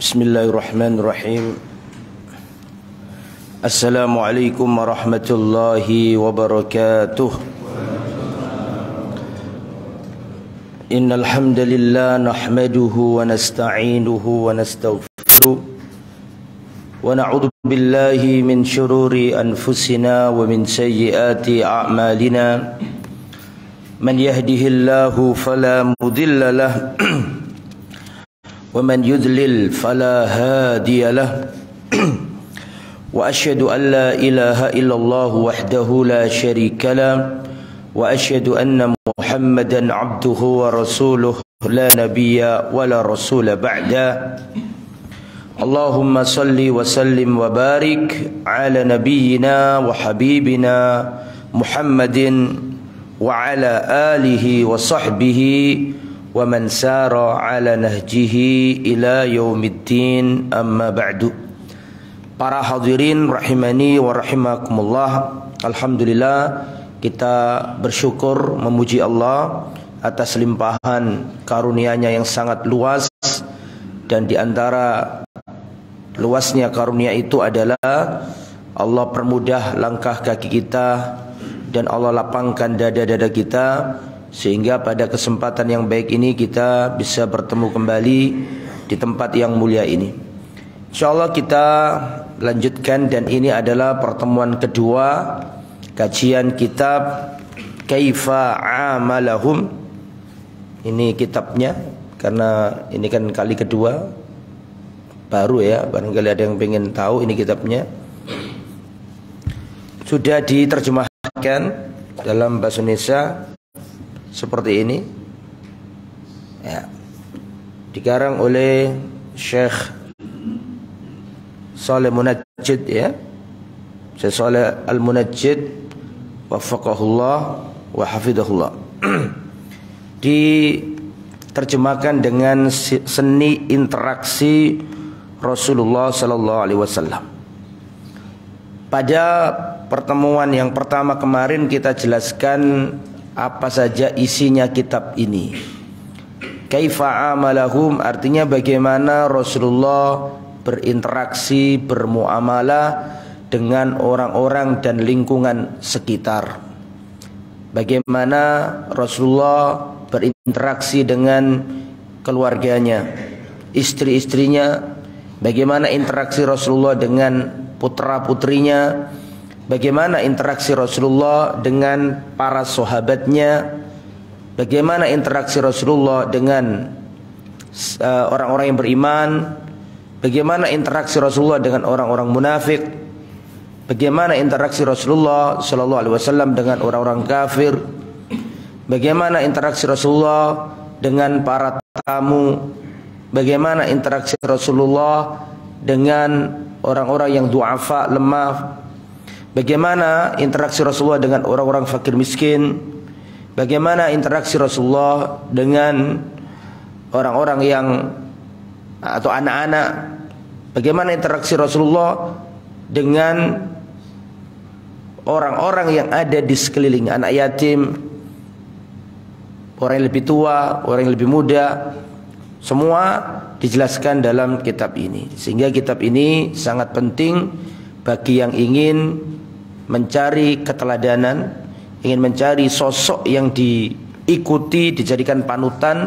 Bismillahirrahmanirrahim. Assalamualaikum warahmatullahi wabarakatuh. Innal hamdalillah nahmaduhu wa nasta'inuhu wa nastaghfiruh wa na'udzu billahi min shururi anfusina wa min sayyiati a'malina. Man yahdihillahu fala mudilla lahu ومن يضلل فلا هادي له وأشهد أن لا إله إلا الله وحده لا شريك له وأشهد أن محمدا عبده ورسوله لا نبي ولا رسول بعده اللهم صل وسلم وبارك على نبينا وحبيبنا محمد وعلى آله وصحبه wa man sara ala nahjihi ila yaumiddin, amma ba'du. Para hadirin rahimani wa rahimakumullah, alhamdulillah kita bersyukur memuji Allah atas limpahan karunia-Nya yang sangat luas, dan di antara luasnya karunia itu adalah Allah permudah langkah kaki kita dan Allah lapangkan dada-dada kita, sehingga pada kesempatan yang baik ini kita bisa bertemu kembali di tempat yang mulia ini. InsyaAllah kita lanjutkan, dan ini adalah pertemuan kedua kajian kitab Kaifa Amalahum. Ini kitabnya, karena ini kan kali kedua, baru ya, barangkali ada yang pengen tahu ini kitabnya. Sudah diterjemahkan dalam bahasa Indonesia seperti ini ya, dikarang oleh Syekh Saleh Munajjid ya, Syekh Saleh Al-Munajjid waffaqahullah wa hafidhahullah. Diterjemahkan dengan seni interaksi Rasulullah sallallahu alaihi wasallam. Pada pertemuan yang pertama kemarin kita jelaskan apa saja isinya kitab ini. Kaifa amalahum artinya bagaimana Rasulullah berinteraksi, bermuamalah dengan orang-orang dan lingkungan sekitar. Bagaimana Rasulullah berinteraksi dengan keluarganya, istri-istrinya, bagaimana interaksi Rasulullah dengan putra-putrinya, bagaimana interaksi Rasulullah dengan para sahabatnya, bagaimana interaksi Rasulullah dengan orang-orang yang beriman, bagaimana interaksi Rasulullah dengan orang-orang munafik, bagaimana interaksi Rasulullah sallallahu alaihi wasallam dengan orang-orang kafir, bagaimana interaksi Rasulullah dengan para tamu, bagaimana interaksi Rasulullah dengan orang-orang yang du'afa, lemah, bagaimana interaksi Rasulullah dengan orang-orang fakir miskin, bagaimana interaksi Rasulullah dengan orang-orang yang atau anak-anak, bagaimana interaksi Rasulullah dengan orang-orang yang ada di sekeliling, anak yatim, orang yang lebih tua, orang yang lebih muda, semua dijelaskan dalam kitab ini. Sehingga kitab ini sangat penting bagi yang ingin mencari keteladanan, ingin mencari sosok yang diikuti, dijadikan panutan,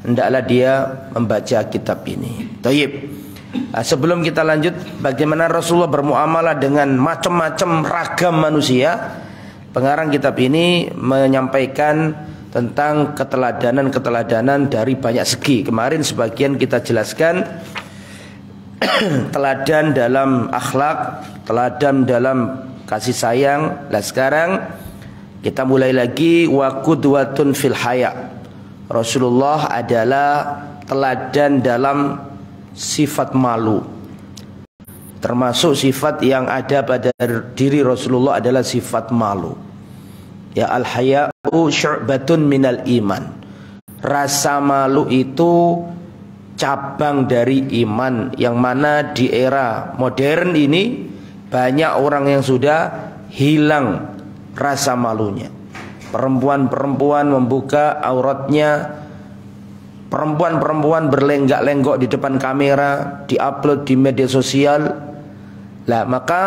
hendaklah dia membaca kitab ini. Tayyib. Sebelum kita lanjut bagaimana Rasulullah bermuamalah dengan macam-macam ragam manusia, pengarang kitab ini menyampaikan tentang keteladanan-keteladanan dari banyak segi. Kemarin sebagian kita jelaskan teladan dalam akhlak, teladan dalam kasih sayang. Nah sekarang kita mulai lagi wa qudwatun fil haya. Rasulullah adalah teladan dalam sifat malu. Termasuk sifat yang ada pada diri Rasulullah adalah sifat malu. Ya, al-haya'u syu'batun minal iman. Rasa malu itu cabang dari iman, yang mana di era modern ini banyak orang yang sudah hilang rasa malunya. Perempuan-perempuan membuka auratnya, perempuan-perempuan berlenggak-lenggok di depan kamera, diupload di media sosial. Lah, maka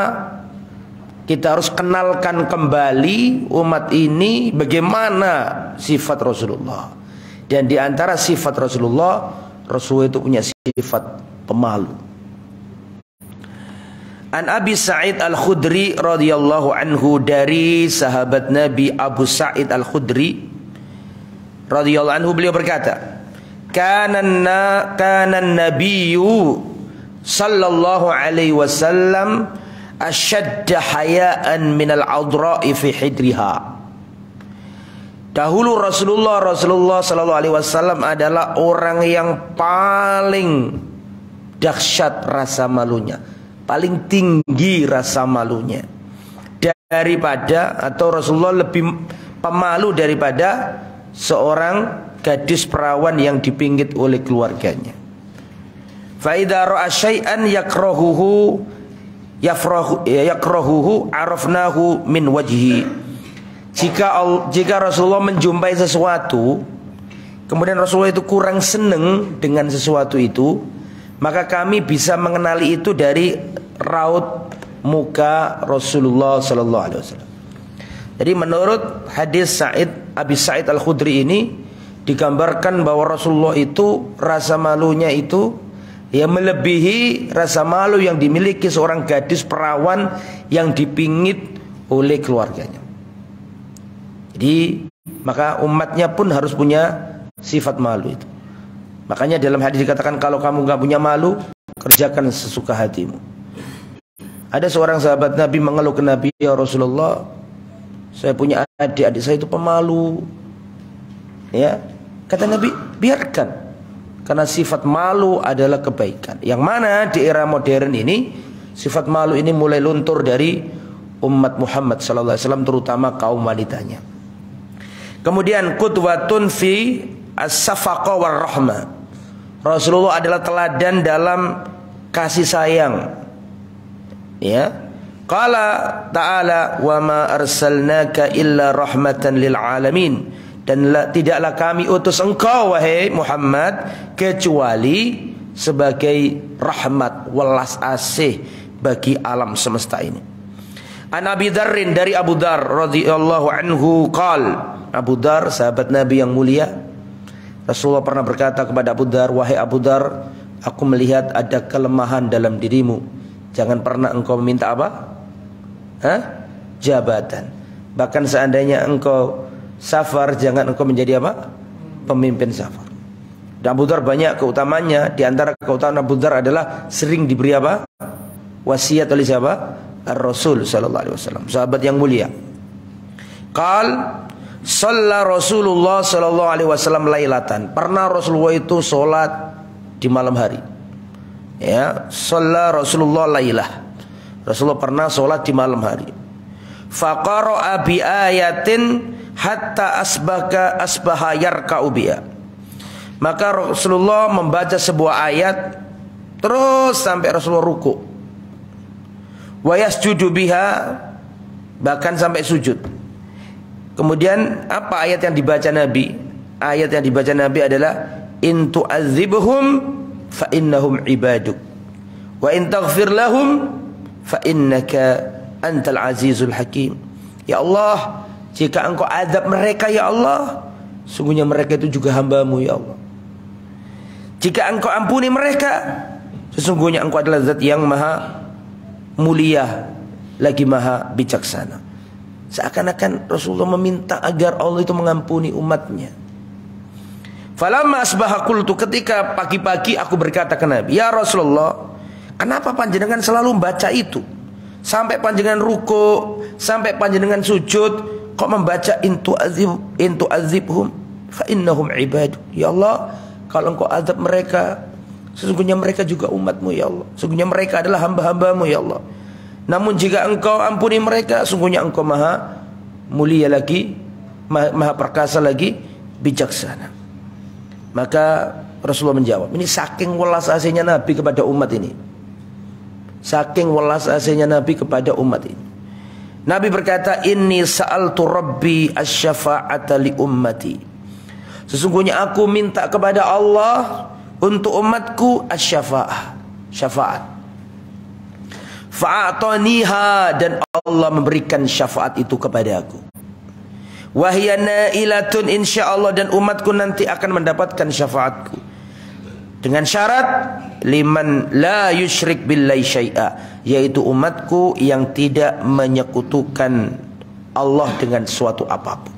kita harus kenalkan kembali umat ini bagaimana sifat Rasulullah. Dan di antara sifat Rasulullah itu punya sifat pemalu. An Abi Sa'id Al-Khudri radhiyallahu anhu, dari sahabat Nabi Abu Sa'id Al-Khudri radhiyallahu anhu, beliau berkata, Kana nabiyyu sallallahu alaihi wasallam asyadda haya'an minal adra'i fi hidriha. Dahulu Rasulullah sallallahu alaihi wasallam adalah orang yang paling dahsyat rasa malunya, paling tinggi rasa malunya daripada, atau Rasulullah lebih pemalu daripada seorang gadis perawan yang dipinggit oleh keluarganya. Fa idza ra'a syai'an yakrahuhu arafnahu min wajhi. Jika Rasulullah menjumpai sesuatu, kemudian Rasulullah itu kurang senang dengan sesuatu itu, maka kami bisa mengenali itu dari raut muka Rasulullah sallallahu alaihi wasallam. Jadi menurut hadis Abi Sa'id Al-Khudri ini digambarkan bahwa Rasulullah itu rasa malunya itu ya melebihi rasa malu yang dimiliki seorang gadis perawan yang dipingit oleh keluarganya. Jadi maka umatnya pun harus punya sifat malu itu. Makanya dalam hadis dikatakan, kalau kamu nggak punya malu, kerjakan sesuka hatimu. Ada seorang sahabat Nabi mengeluh ke Nabi, ya Rasulullah, saya punya adik saya itu pemalu. Ya, kata Nabi, biarkan. Karena sifat malu adalah kebaikan. Yang mana di era modern ini sifat malu ini mulai luntur dari umat Muhammad sallallahu alaihi wasallam, terutama kaum wanitanya. Kemudian qudwatun fi as-safaqah war rahmah. Rasulullah adalah teladan dalam kasih sayang. Ya. Qala ta'ala wa ma arsalnaka illa rahmatan lil alamin. Dan tidaklah kami utus engkau wahai Muhammad kecuali sebagai rahmat welas asih bagi alam semesta ini. An Abi Dzarrin, dari Abu Dzar radhiyallahu anhu qal, Abu Dzar sahabat Nabi yang mulia, Rasulullah pernah berkata kepada Abu Dzar, wahai Abu Dzar, aku melihat ada kelemahan dalam dirimu. Jangan pernah engkau meminta apa? Jabatan. Bahkan seandainya engkau safar, jangan engkau menjadi apa? Pemimpin safar. Dan Abu Dzar banyak keutamanya. Di antara keutamaan Abu Dzar adalah sering diberi apa? Wasiat oleh siapa? Ar-Rasul sallallahu alaihi wasallam, sahabat yang mulia. Qal shalla Rasulullah sallallahu alaihi wasallam lailatan. Pernah Rasulullah itu salat di malam hari. Ya, shalla Rasulullah lailah. Rasulullah pernah salat di malam hari. Faqara'a bi ayatin hatta asbaha yarka'u biha. Maka Rasulullah membaca sebuah ayat terus sampai Rasulullah ruku. Wa yasjudu biha, bahkan sampai sujud. Kemudian apa ayat yang dibaca Nabi? Ayat yang dibaca Nabi adalah in tu'adzibhum fa innahum ibaduk wa in taghfir lahum fa innaka antal azizul hakim. Ya Allah, jika engkau azab mereka ya Allah, sungguhnya mereka itu juga hambamu ya Allah. Jika engkau ampuni mereka, sesungguhnya engkau adalah zat yang maha mulia lagi maha bijaksana. Seakan-akan Rasulullah meminta agar Allah itu mengampuni umatnya. Falamma asbaha qultu, ketika pagi-pagi aku berkata ke Nabi, ya Rasulullah, kenapa panjenengan selalu membaca itu? Sampai panjenengan ruku, sampai panjenengan sujud, kok membaca intu azibhum fa innahum ibadu. Ya Allah, kalau engkau azab mereka, Sesungguhnya mereka juga umatmu ya Allah. Sesungguhnya mereka adalah hamba-hambamu ya Allah. Namun jika engkau ampuni mereka, sungguhnya engkau maha mulia lagi, maha perkasa lagi, bijaksana. Maka Rasulullah menjawab, ini saking welas asihnya Nabi kepada umat ini. Saking welas asihnya Nabi kepada umat ini. Nabi berkata, inni sa'altu rabbi asy-syafa'ata li ummati. Sesungguhnya aku minta kepada Allah untuk umatku asy-syafa'ah, syafaat. Fa'ataniha, dan Allah memberikan syafaat itu kepada aku. Wa hiya nailatun, insyaallah, dan umatku nanti akan mendapatkan syafaatku. Dengan syarat liman la yusyrik billahi syai'a, yaitu umatku yang tidak menyekutukan Allah dengan suatu apapun.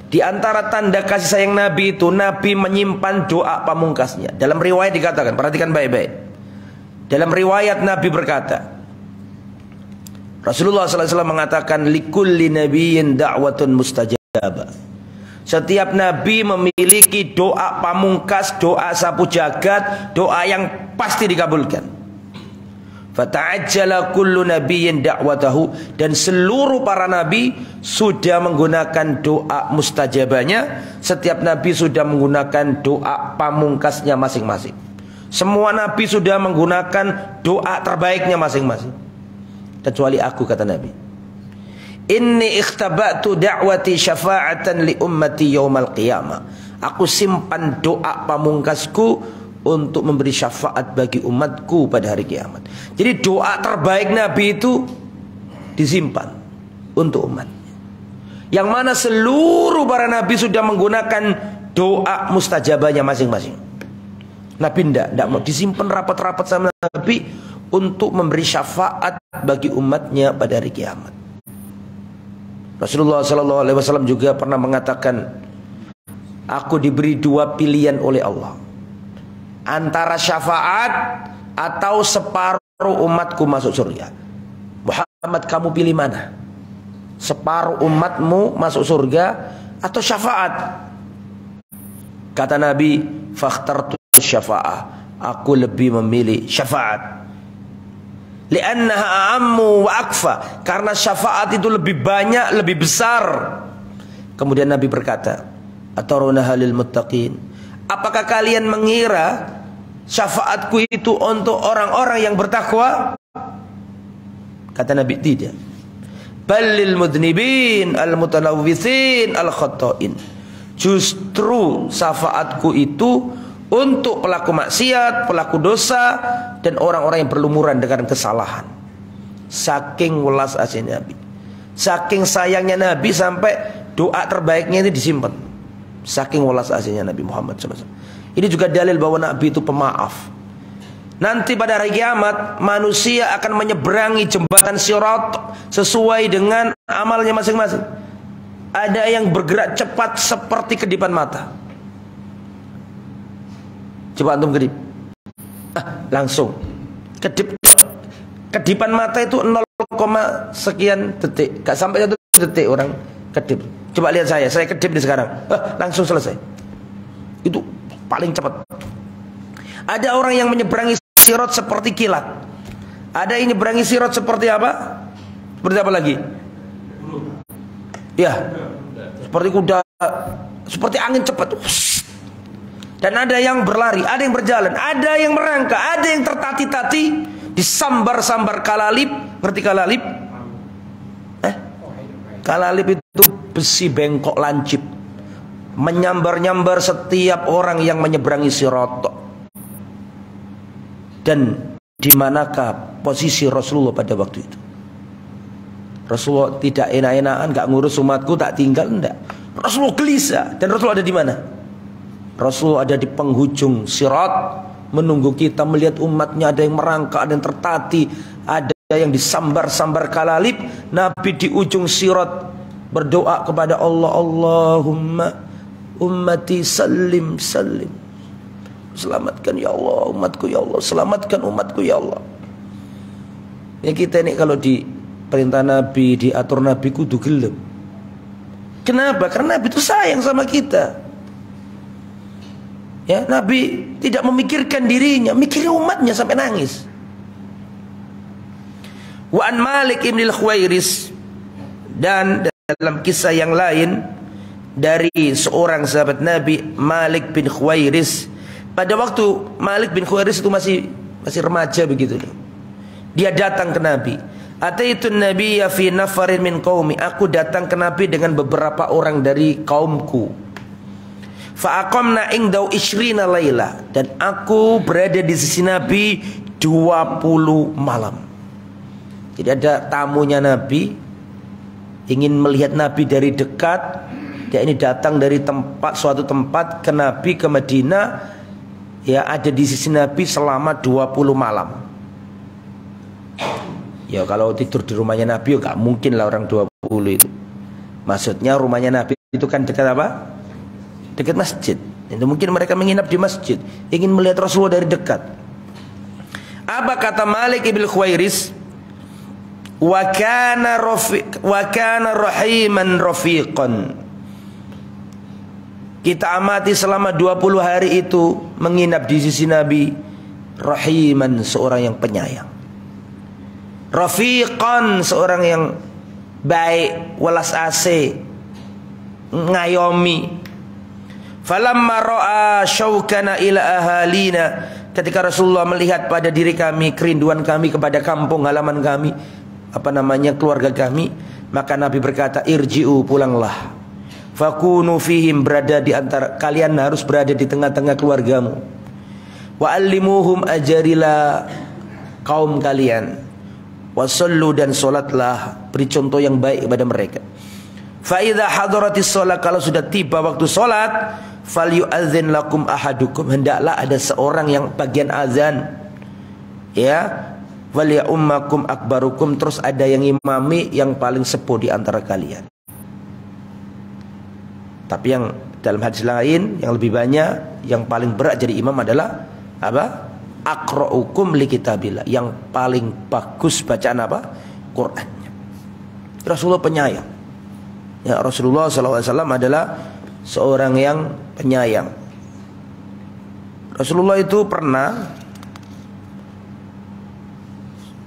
Di antara tanda kasih sayang Nabi itu, Nabi menyimpan doa pamungkasnya. Dalam riwayat dikatakan, perhatikan baik-baik. Dalam riwayat Nabi berkata, Rasulullah SAW mengatakan, likulli nabiyyin da'watun mustajabah. Setiap nabi memiliki doa pamungkas, doa sapu jagat, doa yang pasti dikabulkan. Fata'ajjala kullu nabiyyin da'watahu, dan seluruh para nabi sudah menggunakan doa mustajabahnya. Setiap nabi sudah menggunakan doa pamungkasnya masing-masing. Semua nabi sudah menggunakan doa terbaiknya masing-masing. Kecuali aku, kata Nabi. Inni ikhtaba'tu da'wati syafa'atan li ummati yaumal qiyamah. Aku simpan doa pamungkasku untuk memberi syafaat bagi umatku pada hari kiamat. Jadi doa terbaik Nabi itu disimpan untuk umatnya. Yang mana seluruh para Nabi sudah menggunakan doa mustajabahnya masing-masing. Nabi tidak mau disimpan rapat-rapat sama Nabi untuk memberi syafaat bagi umatnya pada hari kiamat. Rasulullah SAW juga pernah mengatakan, aku diberi dua pilihan oleh Allah, antara syafaat atau separuh umatku masuk surga. Muhammad, kamu pilih mana? Separuh umatmu masuk surga atau syafaat? Kata Nabi, fakhtartu syafa'ah, aku lebih memilih syafaat. Li'annaha a'ammu wa akfa, karena syafaat itu lebih banyak, lebih besar. Kemudian Nabi berkata, atarunaha lil muttaqin, apakah kalian mengira syafaatku itu untuk orang-orang yang bertakwa? Kata Nabi, tidak. Balil mudnibin al mutanawwithin al khatta'in, justru syafaatku itu untuk pelaku maksiat, pelaku dosa, dan orang-orang yang berlumuran dengan kesalahan. Saking welas asihnya Nabi, saking sayangnya Nabi, sampai doa terbaiknya ini disimpan. Saking welas asihnya Nabi Muhammad SAW. Ini juga dalil bahwa Nabi itu pemaaf. Nanti pada hari kiamat, manusia akan menyeberangi jembatan Sirat sesuai dengan amalnya masing-masing. Ada yang bergerak cepat seperti kedipan mata. Coba antum kedip, langsung kedip. Kedipan mata itu 0, sekian detik, gak sampai 1 detik orang kedip. Coba lihat saya kedip di sekarang, langsung selesai. Itu paling cepat. Ada orang yang menyeberangi sirat seperti kilat. Ada yang menyeberangi sirat seperti apa? Seperti apa lagi? Ya, seperti kuda, seperti angin cepat. Dan ada yang berlari, ada yang berjalan, ada yang merangkak, ada yang tertati-tati, disambar-sambar kalalip. Ngerti kalalip? Kalalip itu besi bengkok lancip, menyambar-nyambar setiap orang yang menyeberangi sirat. Dan di manakah posisi Rasulullah pada waktu itu? Rasulullah tidak enak-enakan, gak ngurus umatku tak tinggal, enggak. Rasulullah gelisah. Dan Rasulullah ada di mana? Rasulullah ada di penghujung sirat, menunggu kita melihat umatnya. Ada yang merangkak, ada yang tertati, ada yang disambar-sambar kalalip. Nabi di ujung sirat berdoa kepada Allah, Allahumma ummati salim salim, selamatkan ya Allah umatku ya Allah, selamatkan umatku ya Allah. Ya kita ini kalau di perintah Nabi, diatur Nabi, kudu gelem. Kenapa? Karena Nabi itu sayang sama kita. Ya, Nabi tidak memikirkan dirinya, mikirin umatnya sampai nangis. Wa an Malik ibn al-Khuwairis, dan dalam kisah yang lain dari seorang sahabat Nabi, Malik bin Khuwairis. Pada waktu Malik bin Khuwairis itu masih remaja begitu. Dia datang ke Nabi. Ataitun nabiyya fi nafarin min qaumi. Aku datang ke Nabi dengan beberapa orang dari kaumku. Fa aqamna indau ishrina laila, dan aku berada di sisi Nabi 20 malam. Jadi ada tamunya Nabi, ingin melihat Nabi dari dekat. Dia ini datang dari suatu tempat ke Nabi, ke Madinah. Ya, ada di sisi Nabi selama 20 malam. Ya, kalau tidur di rumahnya Nabi, ya gak mungkin lah orang 20 itu. Maksudnya rumahnya Nabi itu kan dekat apa? Dekat masjid. Itu mungkin mereka menginap di masjid, ingin melihat Rasulullah dari dekat. Apa kata Malik ibn Khuwairis? Wa kana rahiman rafiqan. Kita amati selama 20 hari itu menginap di sisi Nabi, rahiman, seorang yang penyayang, rafiqan, seorang yang baik, welas asih, ngayomi. Falamma ra'a syaukana ila ahalina, ketika Rasulullah melihat pada diri kami kerinduan kami kepada kampung halaman kami, keluarga kami, maka Nabi berkata, irji'u, pulanglah. Fakunu fihim, berada di antara kalian, harus berada di tengah-tengah keluargamu. Wa allimuhum, ajarilah kaum kalian. Wa sallu, dan solatlah, beri contoh yang baik kepada mereka. Fa idza hadaratis shalah, kalau sudah tiba waktu solat, falyu'adzin lakum ahadukum, hendaklah ada seorang yang bagian azan. Ya, waliya ummakum akbarukum, terus ada yang imami yang paling sepuh di antara kalian. Tapi yang dalam hadis lain yang lebih banyak, yang paling berat jadi imam adalah apa? Aqra'ukum li kitabillah, yang paling bagus bacaan apa? Qur'annya. Rasulullah penyayang. Ya, Rasulullah SAW adalah seorang yang penyayang. Rasulullah itu pernah,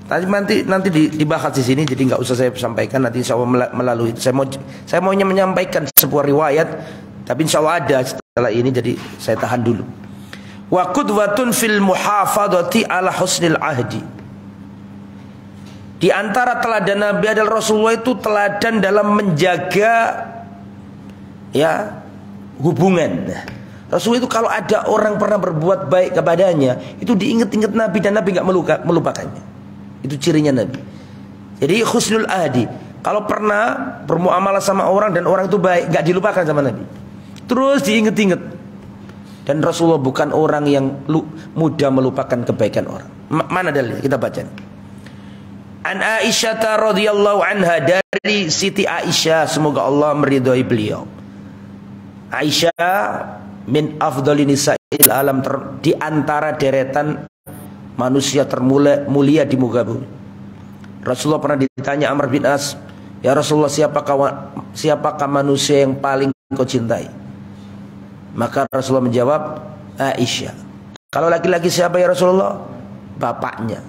nanti dibahas di sini, jadi nggak usah saya sampaikan, nanti insya Allah melalui. Saya maunya menyampaikan sebuah riwayat, tapi insya Allah ada setelah ini, jadi saya tahan dulu. Wa qudwatun fil muhafadati ala husnil ahdi. Di antara teladan Nabi adalah Rasulullah itu teladan dalam menjaga ya hubungan. Rasulullah itu kalau ada orang pernah berbuat baik kepadanya, itu diingat-ingat Nabi, dan Nabi nggak melupakannya. Itu cirinya Nabi. Jadi husnul ahdi, kalau pernah bermuamalah sama orang dan orang itu baik, nggak dilupakan sama Nabi, terus diingat-ingat. Dan Rasulullah bukan orang yang mudah melupakan kebaikan orang. Mana dalilnya? Kita baca. An Aisyah radhiyallahu anha, dari Siti Aisyah, semoga Allah meridhai beliau. Aisyah min afdhalin nisa'il alam, di antara deretan manusia termulia di muka bumi. Rasulullah pernah ditanya Amr bin As, ya Rasulullah, siapakah manusia yang paling kau cintai? Maka Rasulullah menjawab, Aisyah. Kalau laki-laki siapa ya Rasulullah? Bapaknya.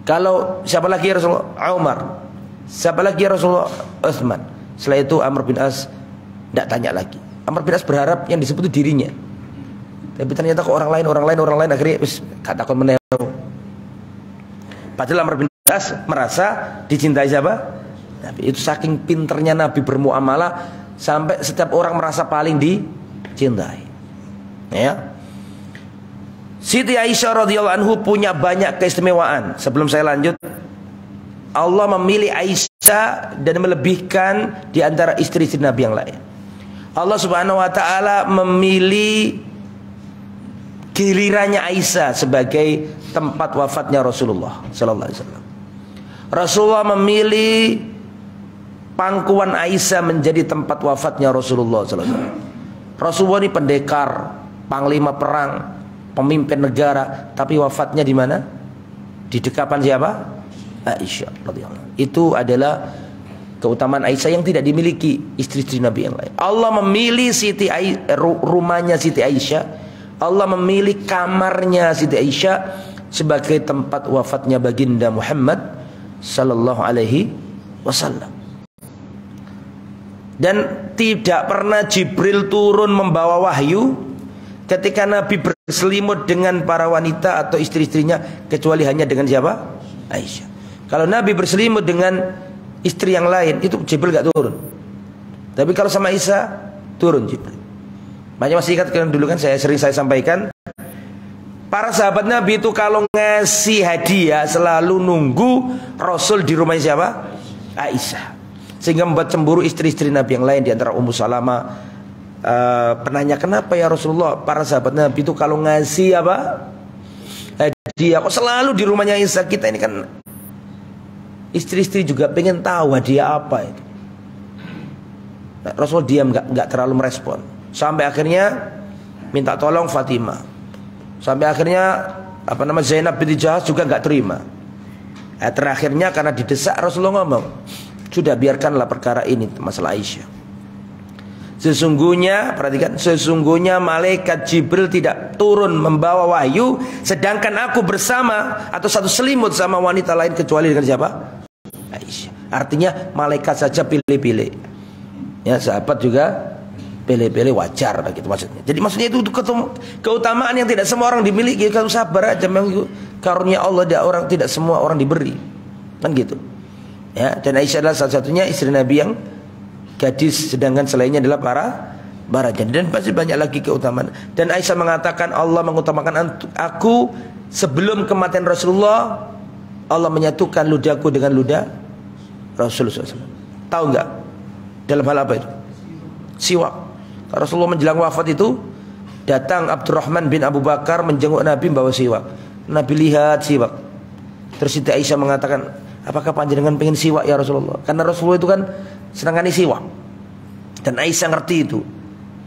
Kalau siapa lagi ya Rasulullah? Umar. Siapa lagi ya Rasulullah? Utsman. Setelah itu Amr bin As tidak tanya lagi. Amr bin As berharap yang disebut itu dirinya, tapi ternyata kok orang lain, akhirnya kata kon meneo. Padahal Amr bin As merasa dicintai siapa? Nabi. Itu saking pinternya Nabi bermuamalah, sampai setiap orang merasa paling dicintai. Ya. Siti Aisyah radhiyallahu anhu punya banyak keistimewaan. Sebelum saya lanjut, Allah memilih Aisyah dan melebihkan di antara istri-istri Nabi yang lain. Allah Subhanahu wa taala memilih gilirannya Aisyah sebagai tempat wafatnya Rasulullah sallallahu alaihi wasallam. Rasulullah memilih pangkuan Aisyah menjadi tempat wafatnya Rasulullah sallallahu alaihi wasallam. Rasulullah ini pendekar, panglima perang, pemimpin negara, tapi wafatnya di mana? Di dekapan siapa? Aisyah radhiyallahu anha. Itu adalah keutamaan Aisyah yang tidak dimiliki istri-istri Nabi yang lain. Allah memilih rumahnya Siti Aisyah Allah memilih kamarnya Siti Aisyah sebagai tempat wafatnya baginda Muhammad sallallahu alaihi wasallam. Dan tidak pernah Jibril turun membawa wahyu ketika Nabi berselimut dengan para wanita atau istri-istrinya, kecuali hanya dengan siapa? Aisyah. Kalau Nabi berselimut dengan istri yang lain, itu Jibril gak turun. Tapi kalau sama Aisyah, turun Jibril. Makanya masih ingat kan dulu kan sering saya sampaikan, para sahabat Nabi itu kalau ngasih hadiah selalu nunggu Rasul di rumahnya siapa? Aisyah. Sehingga membuat cemburu istri-istri Nabi yang lain, di antara Ummu Salamah penanya, kenapa ya Rasulullah para sahabat Nabi itu kalau ngasih apa? Hadiah kok selalu di rumahnya Aisyah? Kita ini kan istri-istri juga pengen tahu hadiah apa itu. Nah, Rasul diam, nggak terlalu merespon. Sampai akhirnya minta tolong Fatimah. Sampai akhirnya Zainab binti Jahsh juga nggak terima. Terakhirnya karena didesak Rasulullah ngomong, sudah biarkanlah perkara ini, masalah Aisyah. Sesungguhnya, perhatikan, sesungguhnya malaikat Jibril tidak turun membawa wahyu sedangkan aku bersama atau satu selimut sama wanita lain kecuali dengan siapa? Aisyah. Artinya malaikat saja pilih-pilih. Ya, sahabat juga pilih-pilih, wajar begitu maksudnya. Jadi maksudnya itu keutamaan yang tidak semua orang dimiliki. Kalau sabar aja, memang karunia Allah, tidak semua orang diberi. Kan gitu. Ya, dan Aisyah adalah salah satunya istri Nabi yang gadis, sedangkan selainnya adalah para janda. Dan pasti banyak lagi keutamaan. Dan Aisyah mengatakan, Allah mengutamakan aku sebelum kematian Rasulullah. Allah menyatukan ludahku dengan ludah Rasulullah SAW. Tahu nggak? Dalam hal apa itu? Siwak. Rasulullah menjelang wafat itu datang Abdurrahman bin Abu Bakar menjenguk Nabi membawa siwak. Nabi lihat siwak. Terus Siti Aisyah mengatakan, apakah panjenengan pengen siwak ya Rasulullah? Karena Rasulullah itu kan senangani siwak. Dan Aisyah ngerti itu.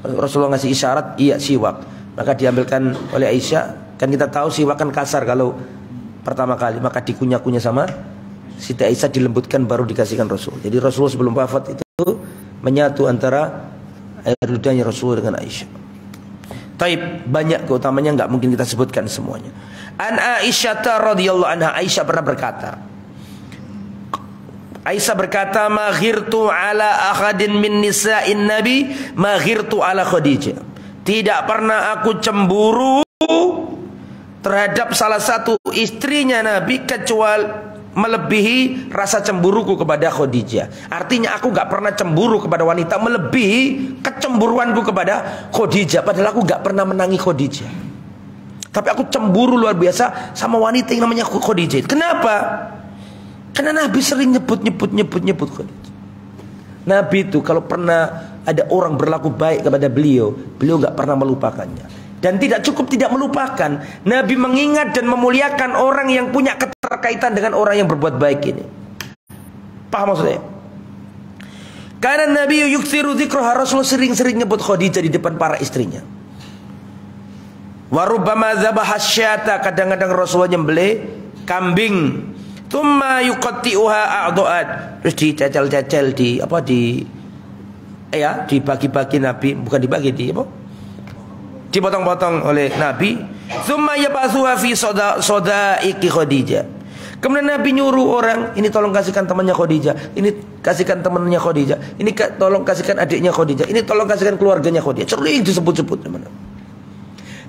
Rasulullah ngasih isyarat, iya siwak. Maka diambilkan oleh Aisyah. Kan kita tahu siwak kan kasar kalau pertama kali. Maka dikunyah-kunyah sama Siti Aisyah, dilembutkan baru dikasihkan Rasul. Jadi Rasulullah sebelum wafat itu menyatu antara air ludahnya Rasulullah dengan Aisyah. Taib, banyak keutamanya, nggak mungkin kita sebutkan semuanya. An Aisyah radhiyallahu anha, Aisyah pernah berkata, Aisyah berkata, ma ghirtu ala ahadin min nisa'in nabi ma ghirtu ala Khadijah. Tidak pernah aku cemburu terhadap salah satu istrinya Nabi kecuali melebihi rasa cemburuku kepada Khadijah. Artinya aku gak pernah cemburu kepada wanita melebihi kecemburuanku kepada Khadijah. Padahal aku gak pernah menangi Khadijah, tapi aku cemburu luar biasa sama wanita yang namanya Khadijah. Kenapa? Karena Nabi sering nyebut Khadijah. Nabi itu kalau pernah ada orang berlaku baik kepada beliau, beliau gak pernah melupakannya. Dan tidak cukup tidak melupakan, Nabi mengingat dan memuliakan orang yang punya keterkaitan dengan orang yang berbuat baik ini. Paham maksudnya? Karena Nabi yuksiru dzikraha, Rasulullah sering-sering nyebut Khadijah di depan para istrinya. Wa rubbama dzabaha syata, kadang-kadang Rasulullah nyembelih kambing. Tsumma yuqatti'uha a'dha'at, terus dicacel-cacel dibagi-bagi Nabi, bukan dibagi, dipotong-potong oleh Nabi. Tsumma yab'atsuha fi sodaiqi Khadijah. Kemudian Nabi nyuruh orang, ini tolong kasihkan temannya Khadijah, ini kasihkan temannya Khadijah, ini tolong kasihkan adiknya Khadijah, ini tolong kasihkan keluarganya Khadijah. Sering disebut-sebut.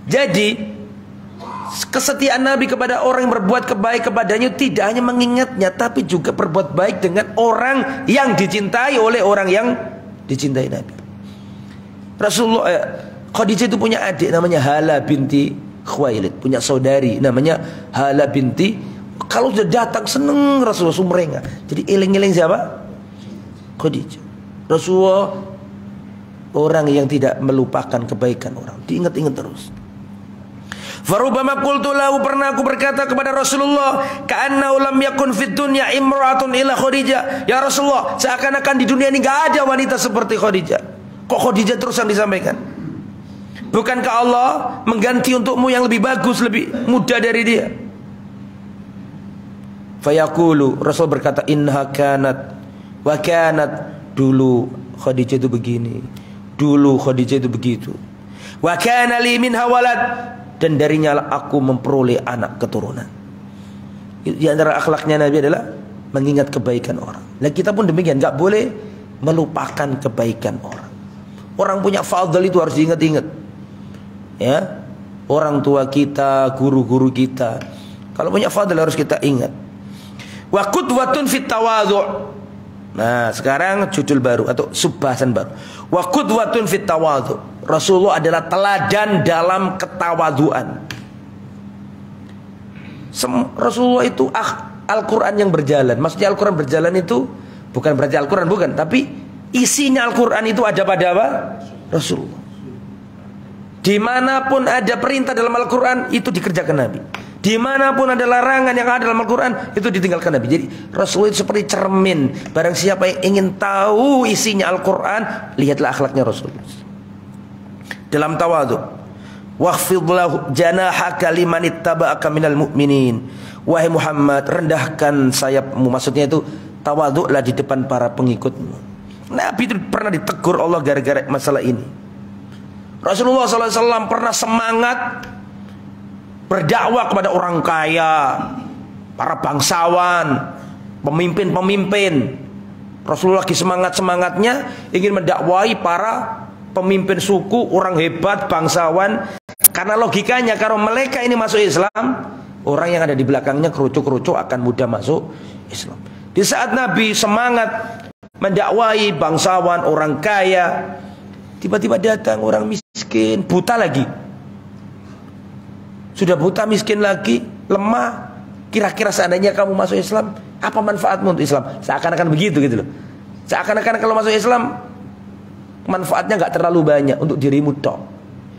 Jadi kesetiaan Nabi kepada orang yang berbuat kebaik kepadanya tidak hanya mengingatnya, tapi juga berbuat baik dengan orang yang dicintai oleh orang yang dicintai Nabi. Rasulullah Khadijah itu punya adik namanya Hala binti Khuwailid, punya saudari namanya Hala binti. Kalau sudah datang seneng Rasulullah sumringah. Jadi eling-eling siapa? Khadijah. Rasulullah orang yang tidak melupakan kebaikan orang, diingat-ingat terus. Farubama qultu lahu, pernah aku berkata kepada Rasulullah, ka'annahu lam yakun fid dunya imra'atun ila Khadijah. Ya Rasulullah, seakan-akan di dunia ini enggak ada wanita seperti Khadijah. Kok Khadijah terus yang disampaikan? Bukankah Allah mengganti untukmu yang lebih bagus, lebih muda dari dia? Fayaqulu, Rasul berkata, innaha kanat wa kanat, dulu Khadijah itu begini, dulu Khadijah itu begitu. Wa kana li minha walad, dan darinya aku memperoleh anak keturunan. Di antara akhlaknya Nabi adalah mengingat kebaikan orang. Nah kita pun demikian, nggak boleh melupakan kebaikan orang. Orang punya fadl itu harus diingat-ingat. Ya, orang tua kita, guru-guru kita, kalau punya fadl harus kita ingat. Wa qudwatun fit tawadhu'. Nah sekarang judul baru atau subbahasan baru. Wa qudwatun fit tawadhu'. Rasulullah adalah teladan dalam ketawaduan. Rasulullah itu Al-Quran yang berjalan. Maksudnya Al-Quran berjalan itu bukan berarti Al-Quran, bukan, tapi isinya Al-Quran itu ada pada apa? Rasulullah. Dimanapun ada perintah dalam Al-Quran itu dikerjakan Nabi. Dimanapun ada larangan yang ada dalam Al-Quran itu ditinggalkan Nabi. Jadi Rasulullah itu seperti cermin. Barang siapa yang ingin tahu isinya Al-Quran, lihatlah akhlaknya Rasulullah dalam tawadhu. Wakhfid lahu janahaka liman ittaba'aka minal mu'minin. Wahai Muhammad, rendahkan sayapmu. Maksudnya itu tawadhu'lah di depan para pengikutmu. Nabi itu pernah ditegur Allah gara-gara masalah ini. Rasulullah SAW pernah semangat berdakwah kepada orang kaya, para bangsawan, pemimpin-pemimpin. Rasulullah lagi semangat-semangatnya ingin mendakwai para pemimpin suku, orang hebat, bangsawan. Karena logikanya kalau mereka ini masuk Islam, orang yang ada di belakangnya kerucuk-kerucuk akan mudah masuk Islam. Di saat Nabi semangat mendakwai bangsawan, orang kaya, tiba-tiba datang orang miskin, buta lagi. Sudah buta, miskin lagi, lemah. Kira-kira seandainya kamu masuk Islam, apa manfaatmu untuk Islam? Seakan-akan begitu gitu loh. Seakan-akan kalau masuk Islam manfaatnya nggak terlalu banyak untuk dirimu tok.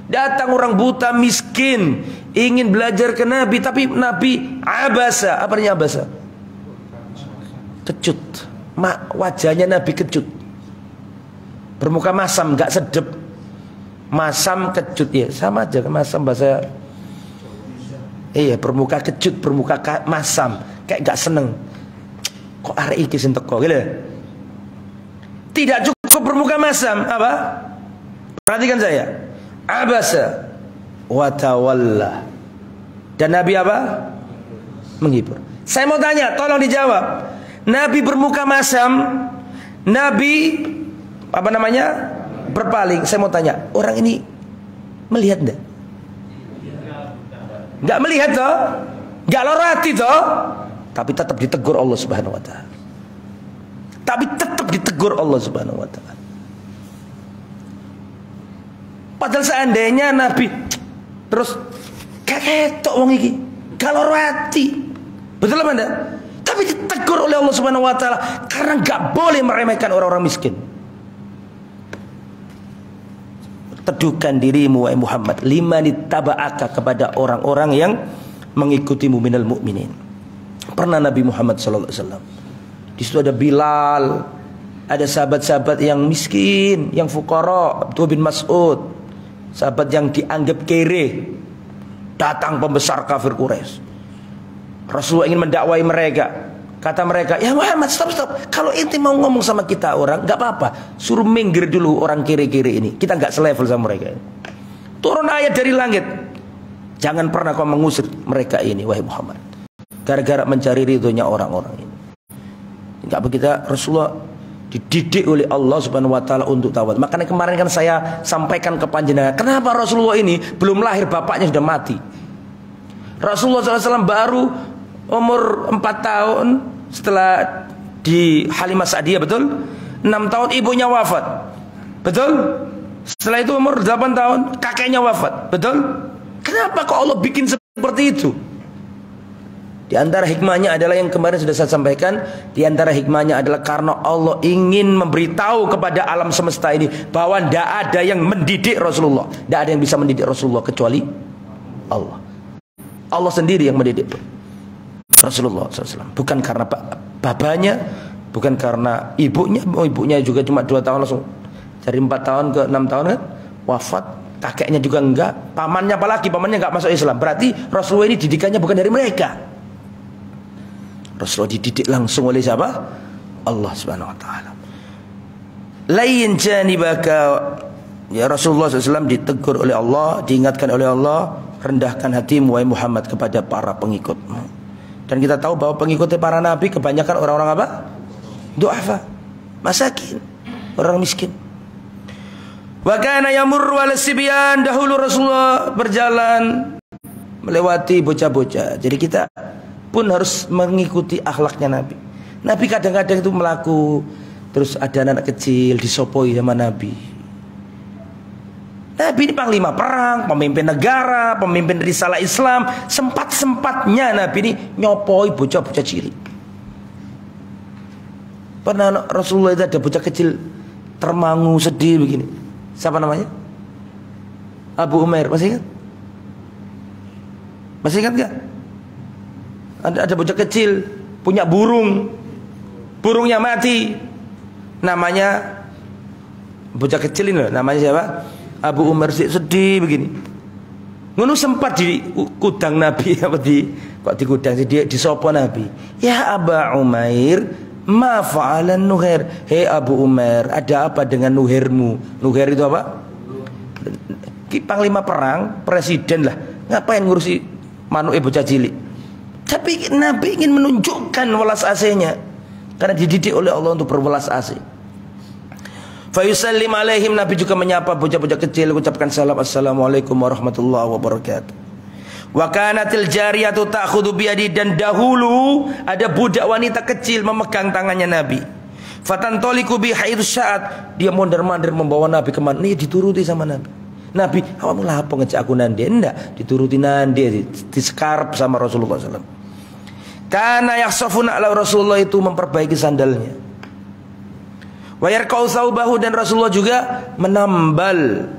Datang orang buta miskin ingin belajar ke Nabi, tapi Nabi abasa. Apa artinya abasa? Kecut. Wajahnya Nabi kecut, bermuka masam, nggak sedep. Masam kecut ya sama aja, masam bahasa. Iya, bermuka kecut, bermuka masam, kayak nggak seneng. Kok arek iki sing teko gitu. Tidak cukup bermuka masam, apa? Perhatikan saya. Abasa wa tawalla. Dan Nabi apa? Menghibur. Saya mau tanya, tolong dijawab. Nabi bermuka masam, Nabi apa namanya? Berpaling. Saya mau tanya, orang ini melihat enggak? Enggak melihat toh? Enggak lorati toh? Tapi tetap ditegur Allah Subhanahu wa taala. Tapi tetap ditegur Allah Subhanahu wa taala. Padahal seandainya Nabi terus ketok wong iki, kalau rati, betul apa enggak? Tapi ditegur oleh Allah Subhanahu wa taala karena enggak boleh meremehkan orang-orang miskin. Teduhkan dirimu wahai Muhammad, limanittaba'aka, kepada orang-orang yang mengikutimu minal mu'minin. Pernah Nabi Muhammad sallallahu alaihi wasallam, di situ ada Bilal, ada sahabat-sahabat yang miskin, yang fuqara, Abdullah bin Mas'ud, sahabat yang dianggap kere. Datang pembesar kafir Quraisy. Rasulullah ingin mendakwai mereka. Kata mereka, ya Muhammad, stop. Kalau inti mau ngomong sama kita orang, nggak apa-apa, suruh minggir dulu orang kere-kere ini. Kita nggak selevel sama mereka. Turun ayat dari langit, jangan pernah kau mengusir mereka ini, wahai Muhammad, gara-gara mencari ridhonya orang-orang ini. Nggak begitu, Rasulullah dididik oleh Allah Subhanahu wa taala untuk tawad. Makanya kemarin kan saya sampaikan ke panjenengan, kenapa Rasulullah ini belum lahir bapaknya sudah mati. Rasulullah SAW baru umur 4 tahun setelah di Halimah Sa'diyah, betul? 6 tahun ibunya wafat, betul? Setelah itu umur 8 tahun kakeknya wafat, betul? Kenapa kok Allah bikin seperti itu? Di antara hikmahnya adalah yang kemarin sudah saya sampaikan. Di antara hikmahnya adalah karena Allah ingin memberitahu kepada alam semesta ini bahwa tidak ada yang mendidik Rasulullah. Tidak ada yang bisa mendidik Rasulullah kecuali Allah. Allah sendiri yang mendidik Rasulullah SAW. Bukan karena babanya, bukan karena ibunya. Ibunya juga cuma 2 tahun langsung dari 4 tahun ke 6 tahun kan wafat. Kakeknya juga enggak. Pamannya apalagi, pamannya enggak masuk Islam. Berarti Rasulullah ini didikannya bukan dari mereka. Rasulullah dididik langsung oleh siapa? Allah Subhanahu wa taala. Lain janibaka Ya, Rasulullah SAW ditegur oleh Allah, diingatkan oleh Allah, rendahkan hatimu wahai Muhammad kepada para pengikutmu. Dan kita tahu bahwa pengikutnya para nabi kebanyakan orang-orang apa? Du'afa, masakin, orang miskin. Wa kana yamurru ala sibyan, dahulu Rasulullah berjalan melewati bocah-bocah. Jadi kita pun harus mengikuti akhlaknya Nabi. Nabi kadang-kadang itu melaku, terus ada anak kecil disopoi sama Nabi. Nabi ini panglima perang, pemimpin negara, pemimpin risalah Islam. Sempat-sempatnya Nabi ini nyopoi bocah-bocah cilik. Pernah Rasulullah itu ada bocah kecil termangu sedih begini. Siapa namanya? Abu Umair, masih ingat? Masih ingat gak? Ada bocah kecil punya burung, burungnya mati. Namanya bocah kecil ini loh, namanya siapa? Abu Umair, sedih begini. Ngono sempat di kudang Nabi, apa kok di kudang sih, di sopo Nabi. Ya Aba Umair, ma fa'alan Nuhair. Hei Abu Umair, ada apa dengan Nuhairmu? Nuhair itu apa? Panglima perang, presiden lah. Ngapain ngurusi manuke bocah cilik? Tapi Nabi ingin menunjukkan welas asihnya, karena dididik oleh Allah untuk berwelas asih. Fa yusallim alaihim, Nabi juga menyapa bocah-bocah kecil, ucapkan salam, assalamualaikum warahmatullahi wabarakatuh. Wa kanatil jariyatu ta'khudhu biyadi, dan dahulu ada budak wanita kecil memegang tangannya Nabi. Fatantoliku bi haitsu sya'at, dia mondar-mandir membawa Nabi kemana? Nih dituruti sama Nabi. Nabi, awakmu lah apa ngejak aku nande? Enggak, dituruti nande, disekarep sama Rasulullah SAW. Karena yakhsafuna ala Rasulullah itu memperbaiki sandalnya. Wa yarqau thawbahu, dan Rasulullah juga menambal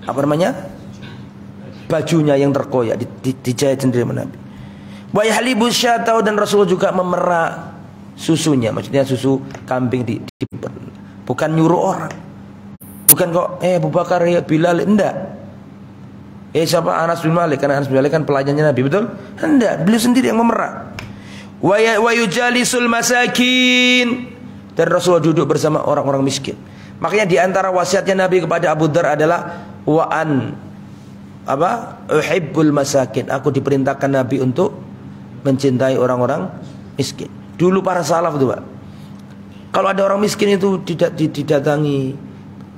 apa namanya? Bajunya yang terkoyak, dijahit sendiri sama Nabi. Wa yahlibu syatau, dan Rasulullah juga memerah susunya, maksudnya susu kambing bukan nyuruh orang. Bukan kok Abu Bakar, ya Bilal, enggak. Siapa? Anas bin Malik, karena Anas bin Malik kan pelayannya Nabi, betul? Enggak, beliau sendiri yang memerah. Wa yujalisul masakin, dan Rasulullah duduk bersama orang-orang miskin. Makanya di antara wasiatnya Nabi kepada Abu Dzar adalah wa an uhibbul masakin. Aku diperintahkan Nabi untuk mencintai orang-orang miskin. Dulu para salaf itu, Pak, kalau ada orang miskin itu didatangi,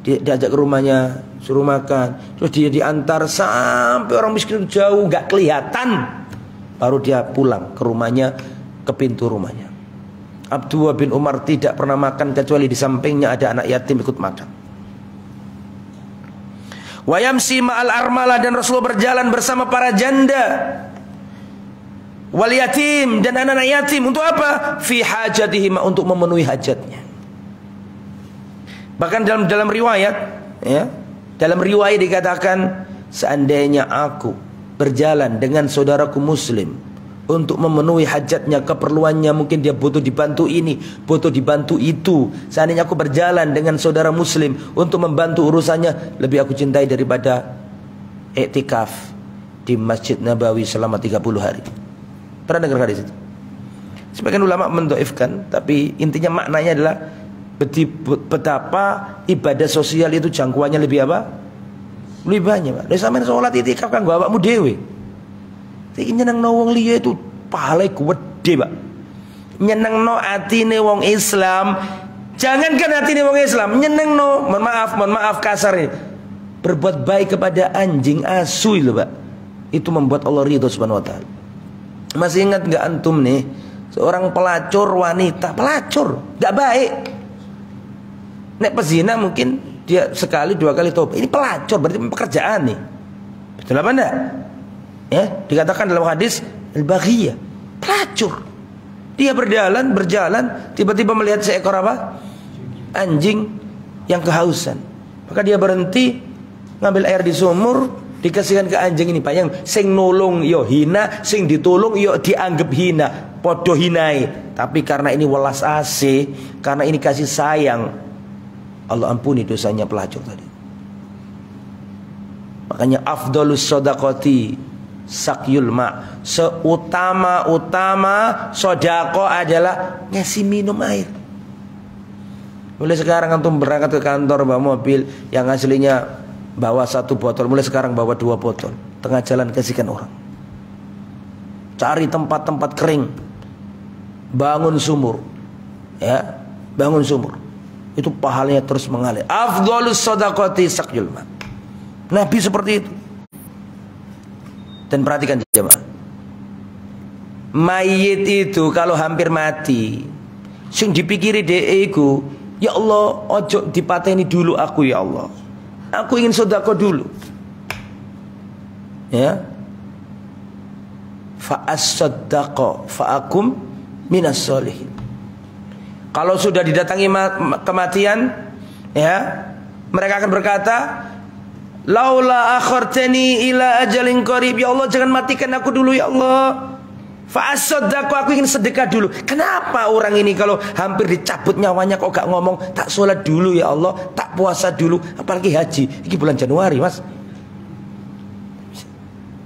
diajak ke rumahnya, suruh makan, terus dia diantar sampai orang miskin itu jauh, nggak kelihatan, baru dia pulang ke rumahnya, ke pintu rumahnya. Abdullah bin Umar tidak pernah makan kecuali di sampingnya ada anak yatim ikut makan. Wa yamsi ma'al armalah, dan Rasulullah berjalan bersama para janda, wal yatim, dan anak-anak yatim. Untuk apa? Fi hajatihim, untuk memenuhi hajatnya. Bahkan dalam riwayat, ya, dalam riwayat dikatakan, seandainya aku berjalan dengan saudaraku muslim untuk memenuhi hajatnya, keperluannya, mungkin dia butuh dibantu ini, butuh dibantu itu, seandainya aku berjalan dengan saudara muslim untuk membantu urusannya, lebih aku cintai daripada iktikaf di Masjid Nabawi selama 30 hari. Pernah dengar hadis itu? Sebagian ulama mendoifkan, tapi intinya maknanya adalah betapa ibadah sosial itu jangkauannya lebih apa? Lebih banyak, Pak. Lah sampeyan salat iktikaf kan gak awakmu dhewe. Iki nyenengno wong liya itu pahala gede, Pak. Nyenengno atine wong Islam. Jangankan atine wong Islam, nyenengno, mohon maaf kasar ini, berbuat baik kepada anjing asu itu, Pak. Itu membuat Allah ridho Subhanahu wa taala. Masih ingat enggak antum nih, seorang pelacur wanita, pelacur, enggak baik. Nek pezina mungkin dia sekali dua kali tobat. Ini pelacur, berarti pekerjaan nih. Betul apa enggak? Ya, dikatakan dalam hadis al-baghiyah, pelacur. Dia berjalan, tiba-tiba melihat seekor apa? Anjing yang kehausan. Maka dia berhenti, ngambil air di sumur, dikasihkan ke anjing ini. Pak, yang sing nulung yo hina, sing ditulung yo dianggap hina, podo hinai. Tapi karena ini welas asih, karena ini kasih sayang, Allah ampuni dosanya pelacur tadi. Makanya afdhalus shadaqati sakyul ma, seutama-utama sedekah adalah ngasih minum air. Mulai sekarang antum berangkat ke kantor bawa mobil yang aslinya bawa 1 botol, mulai sekarang bawa 2 botol. Tengah jalan kasihkan orang. Cari tempat-tempat kering. Bangun sumur. Ya, bangun sumur. Itu pahalanya terus mengalir. Afdhalus shadaqati saqyul ma. Nabi seperti itu. Dan perhatikan jemaah. Mayit itu kalau hampir mati, sing dipikiri dhek iku, ya Allah, ojo dipateni dulu aku ya Allah. Aku ingin sedekah dulu. Ya. Fa as-saddaqa fa akum minas sholihin. Kalau sudah didatangi kematian, ya, mereka akan berkata, laula akhartani ila ajalin qarib, ya Allah jangan matikan aku dulu ya Allah. Fa as-saddaqa, aku ingin sedekah dulu. Kenapa orang ini kalau hampir dicabut nyawanya kok gak ngomong tak sholat dulu ya Allah, tak puasa dulu, apalagi haji. Ini bulan Januari, Mas.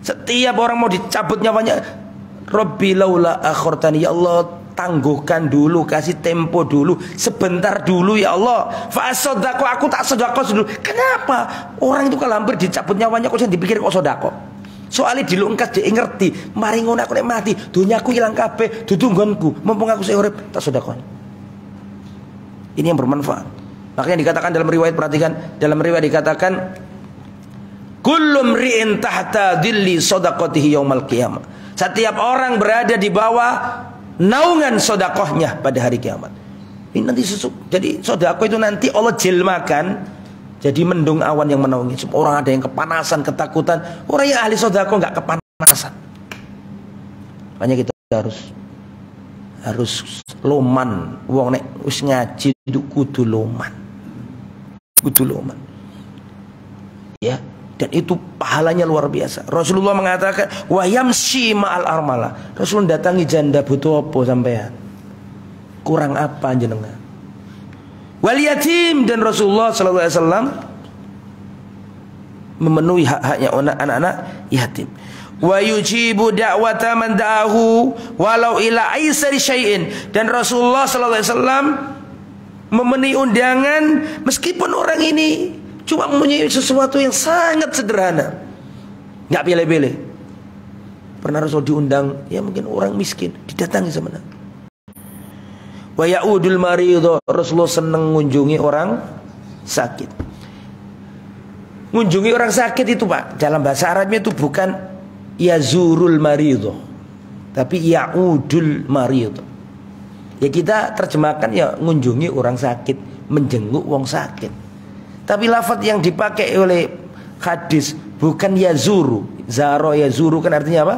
Setiap orang mau dicabut nyawanya, Rabbi laula akhartani, ya Allah tangguhkan dulu, kasih tempo dulu, sebentar dulu ya Allah. Fa as-saddaqa, aku tak sedekah dulu. Kenapa? Orang itu kalau hampir dicabut nyawanya kok dipikir kok sedekah. Soalnya dilungkas dia ngerti, mari ngono aku nek mati, dunyaku hilang kabeh, dudu nggonku, mumpung aku sing urip tak sedekah. Ini yang bermanfaat. Makanya dikatakan dalam riwayat, perhatikan, dalam riwayat dikatakan kullu mri'in tahta dhilli shadaqatihi yaumal qiyamah. Setiap orang berada di bawah naungan sedekahnya pada hari kiamat. Ini nanti jadi sedekah itu nanti Allah jelmakan jadi mendung awan yang menaungi. Orang ada yang kepanasan, ketakutan. Orang yang ahli sedekah enggak kepanasan. Makanya kita harus loman. Wong nek wis ngaji itu kudu loman. Kudu loman. Ya, dan itu pahalanya luar biasa. Rasulullah mengatakan wa yamshi ma'al armalah. Rasul datangi janda, butuh apa sampean? Kurang apa jenengan? Wal yatim, dan Rasulullah sallallahu alaihi wasallam memenuhi hak-haknya anak-anak yatim. Wa yujibu da'wata man da'ahu walau ila aisari syai'in, dan Rasulullah sallallahu alaihi wasallam memenuhi undangan meskipun orang ini cuma mempunyai sesuatu yang sangat sederhana, nggak pilih-pilih. Pernah Rasul diundang, ya mungkin orang miskin, didatangi sama Nabi. Wa ya'udul maridho, Rasulullah senang mengunjungi orang sakit. Mengunjungi orang sakit itu Pak, dalam bahasa Arabnya itu bukan yazurul maridho, tapi ya'udul maridho. Ya kita terjemahkan ya mengunjungi orang sakit, menjenguk orang sakit. Tapi lafaz yang dipakai oleh hadis bukan yazuru. Zaro yazuru kan artinya apa?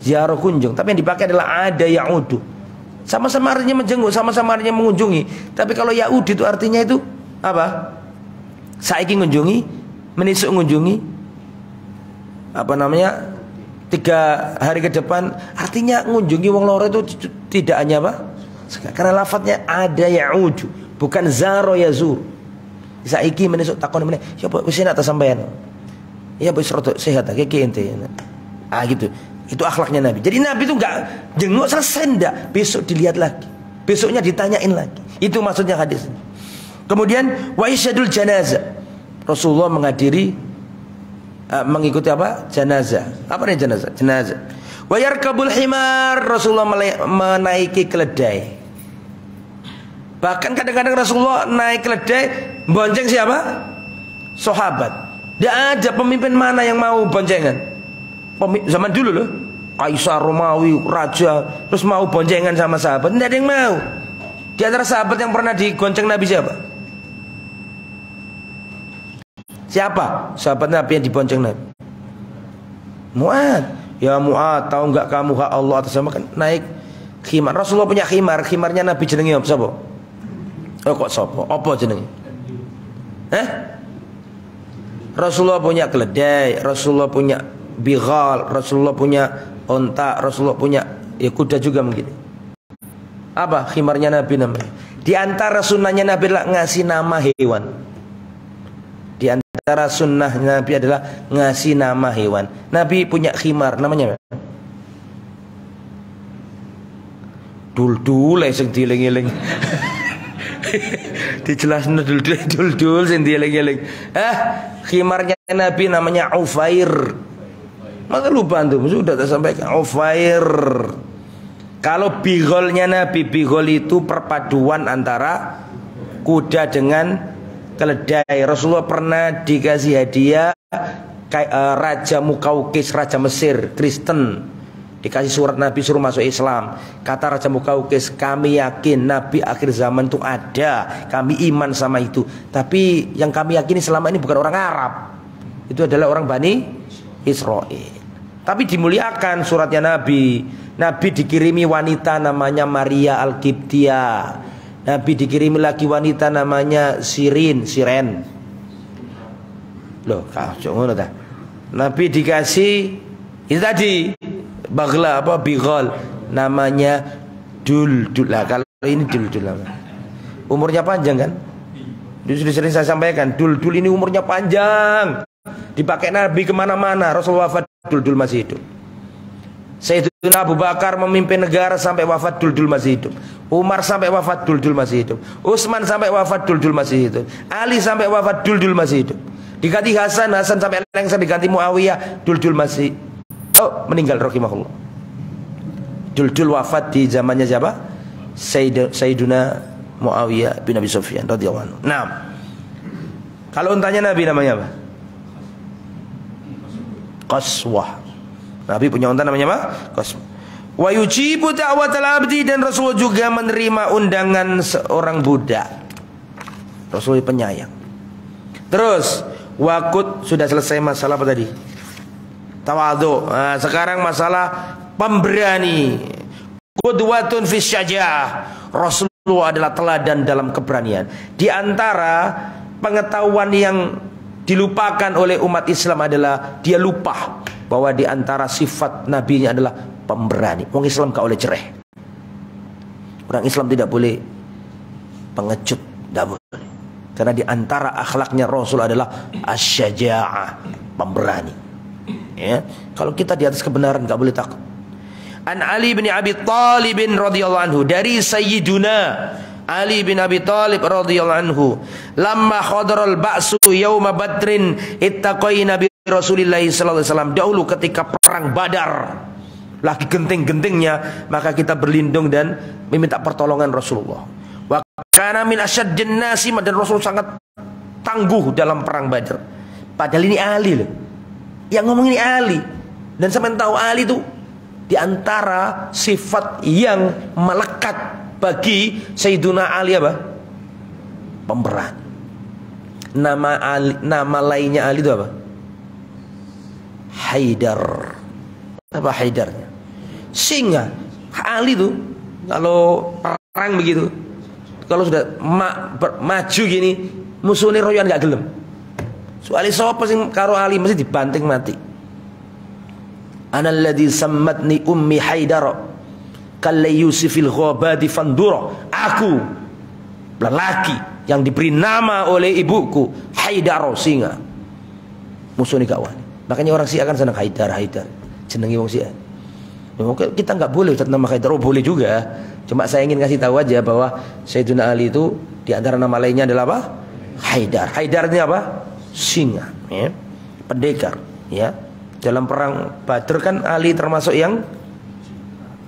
Ziarah kunjung. Tapi yang dipakai adalah ada ya'udu. Sama-sama artinya menjenguk, sama-sama artinya mengunjungi. Tapi kalau ya'ud itu artinya itu apa? Saiki ngunjungi, menisuk ngunjungi. Apa namanya? 3 hari ke depan, artinya ngunjungi wong loro itu tidak hanya apa? Karena lafaznya ada ya'udu, bukan zaro yazur. Saiki menisuk takon meneh, ya wis enak ta sampean. Ya wis rada sehat ta keke ente. Ah gitu. Itu akhlaknya Nabi. Jadi Nabi itu enggak jenguk selesai enggak, besok dilihat lagi. Besoknya ditanyain lagi. Itu maksudnya hadis. Kemudian wa isyadul janazah. Rasulullah menghadiri mengikuti apa? Janazah. Apa nih janazah? Jenazah. Wa yarkabul himar, Rasulullah menaiki keledai. Bahkan kadang-kadang Rasulullah naik keledai bonceng siapa? Sahabat. Tidak ada pemimpin mana yang mau boncengan. Zaman dulu loh, Kaisar Romawi, raja, terus mau boncengan sama sahabat. Tidak ada yang mau. Di antara sahabat yang pernah digonceng Nabi siapa? Siapa? Sahabat Nabi yang dibonceng Nabi? Mu'ad. Ya Mu'ad, tahu nggak kamu hak Allah atas sama kan naik khimar. Rasulullah punya khimar. Khimarnya Nabi jenenge apa? Siapa? Oh kok siapa? Apa jenenge? Rasulullah punya keledai, Rasulullah punya bighal, Rasulullah punya onta, Rasulullah punya ya kuda juga mungkin. Apa khimarnya Nabi namanya? Di antara sunnahnya Nabi adalah ngasih nama hewan. Di antara sunnah Nabi adalah ngasih nama hewan. Nabi punya khimar, namanya apa? Dul-dul sing dieling-eling. Dijelasin dul sing dieling-eling. Khimarnya Nabi namanya Ufair. Masa lupa antum? Sudah tak sampaikan Ufair. Kalau bigolnya Nabi, bigol itu perpaduan antara kuda dengan keledai. Rasulullah pernah dikasih hadiah Raja Mukaukis, Raja Mesir, Kristen. Dikasih surat Nabi suruh masuk Islam. Kata Raja Mukaukis, kami yakin Nabi akhir zaman itu ada, kami iman sama itu. Tapi yang kami yakini selama ini bukan orang Arab, itu adalah orang Bani Israel. Tapi dimuliakan suratnya Nabi. Nabi dikirimi wanita namanya Maria Al-Qibtiyah. Nabi dikirimi lagi wanita namanya Siren. Loh, kacau ngono ta. Nabi dikasih itu tadi bagla apa bigol namanya Dul. Lah kalau ini Dul. Umurnya panjang kan? Sudah sering saya sampaikan, Dul ini umurnya panjang. Dipakai Nabi kemana-mana. Rasulullah wafat, Dul masih hidup. Sayyidina Abu Bakar memimpin negara sampai wafat, Dul masih hidup. Umar sampai wafat, Dul masih hidup. Utsman sampai wafat, Dul masih hidup. Ali sampai wafat, Dul masih hidup. Diganti Hasan sampai lengser, diganti Muawiyah, Dul masih meninggal rahimahullah. Dul wafat di zamannya siapa? Sayyidina Muawiyah bin Abi Sufyan radhiyallahu anhu. Nah, kalau untanya Nabi namanya apa? Qaswah. Nabi punya unta namanya apa? Qaswah. Wa yujibu da'watal abdi, dan Rasul juga menerima undangan seorang budak. Rasul penyayang. Terus wakut, sudah selesai masalah apa tadi? Tawadhu. Nah, sekarang masalah pemberani. Qudwatun fi syaja'ah. Rasulullah adalah teladan dalam keberanian. Di antara pengetahuan yang dilupakan oleh umat Islam adalah dia lupa bahwa di antara sifat nabinya adalah pemberani. Orang Islam gak boleh cereh. Orang Islam tidak boleh pengecut, tidak boleh. Karena di antara akhlaknya Rasul adalah asyaja'ah, pemberani. Ya, kalau kita di atas kebenaran gak boleh takut. An Ali bin Abi Thalib radhiyallahu anhu, dari Sayyiduna Ali bin Abi Thalib radhiyallahu anhu, lamma khadaral ba'su yauma badrin ittaqaina bi Rasulillah sallallahu alaihi wasallam. Dahulu ketika perang Badar lagi genting-gentingnya, maka kita berlindung dan meminta pertolongan Rasulullah. Wa kana min asyaddin nasi, dan Rasul sangat tangguh dalam perang Badar. Padahal ini Ali loh. Yang ngomong ini Ali. Dan sampai tahu Ali itu di antara sifat yang melekat bagi Sayyiduna Ali apa? Pemberani. Nama lainnya Ali itu apa? Haidar. Apa Haidarnya? Singa. Ali itu kalau perang begitu, kalau sudah maju gini, musuhnya royan gak gelem. Soalnya sapa sing karo Ali mesti dibanting mati. Ana alladzi sammatni ummi Haidar kalli Yusufil ghabadi fandura. Aku lelaki yang diberi nama oleh ibuku Haidar, singa. Musuhnya gak wani. Makanya orang Syiah kan senang Haidar. Jenengi wong Syiah. Kita nggak boleh ucap nama Haidar. Oh boleh juga. Cuma saya ingin kasih tahu aja bahwa Sayyidina Ali itu di antara nama lainnya adalah apa? Haidar. Haidar ini apa? Singa, ya. Pendekar, ya. Dalam perang Badr kan Ali termasuk yang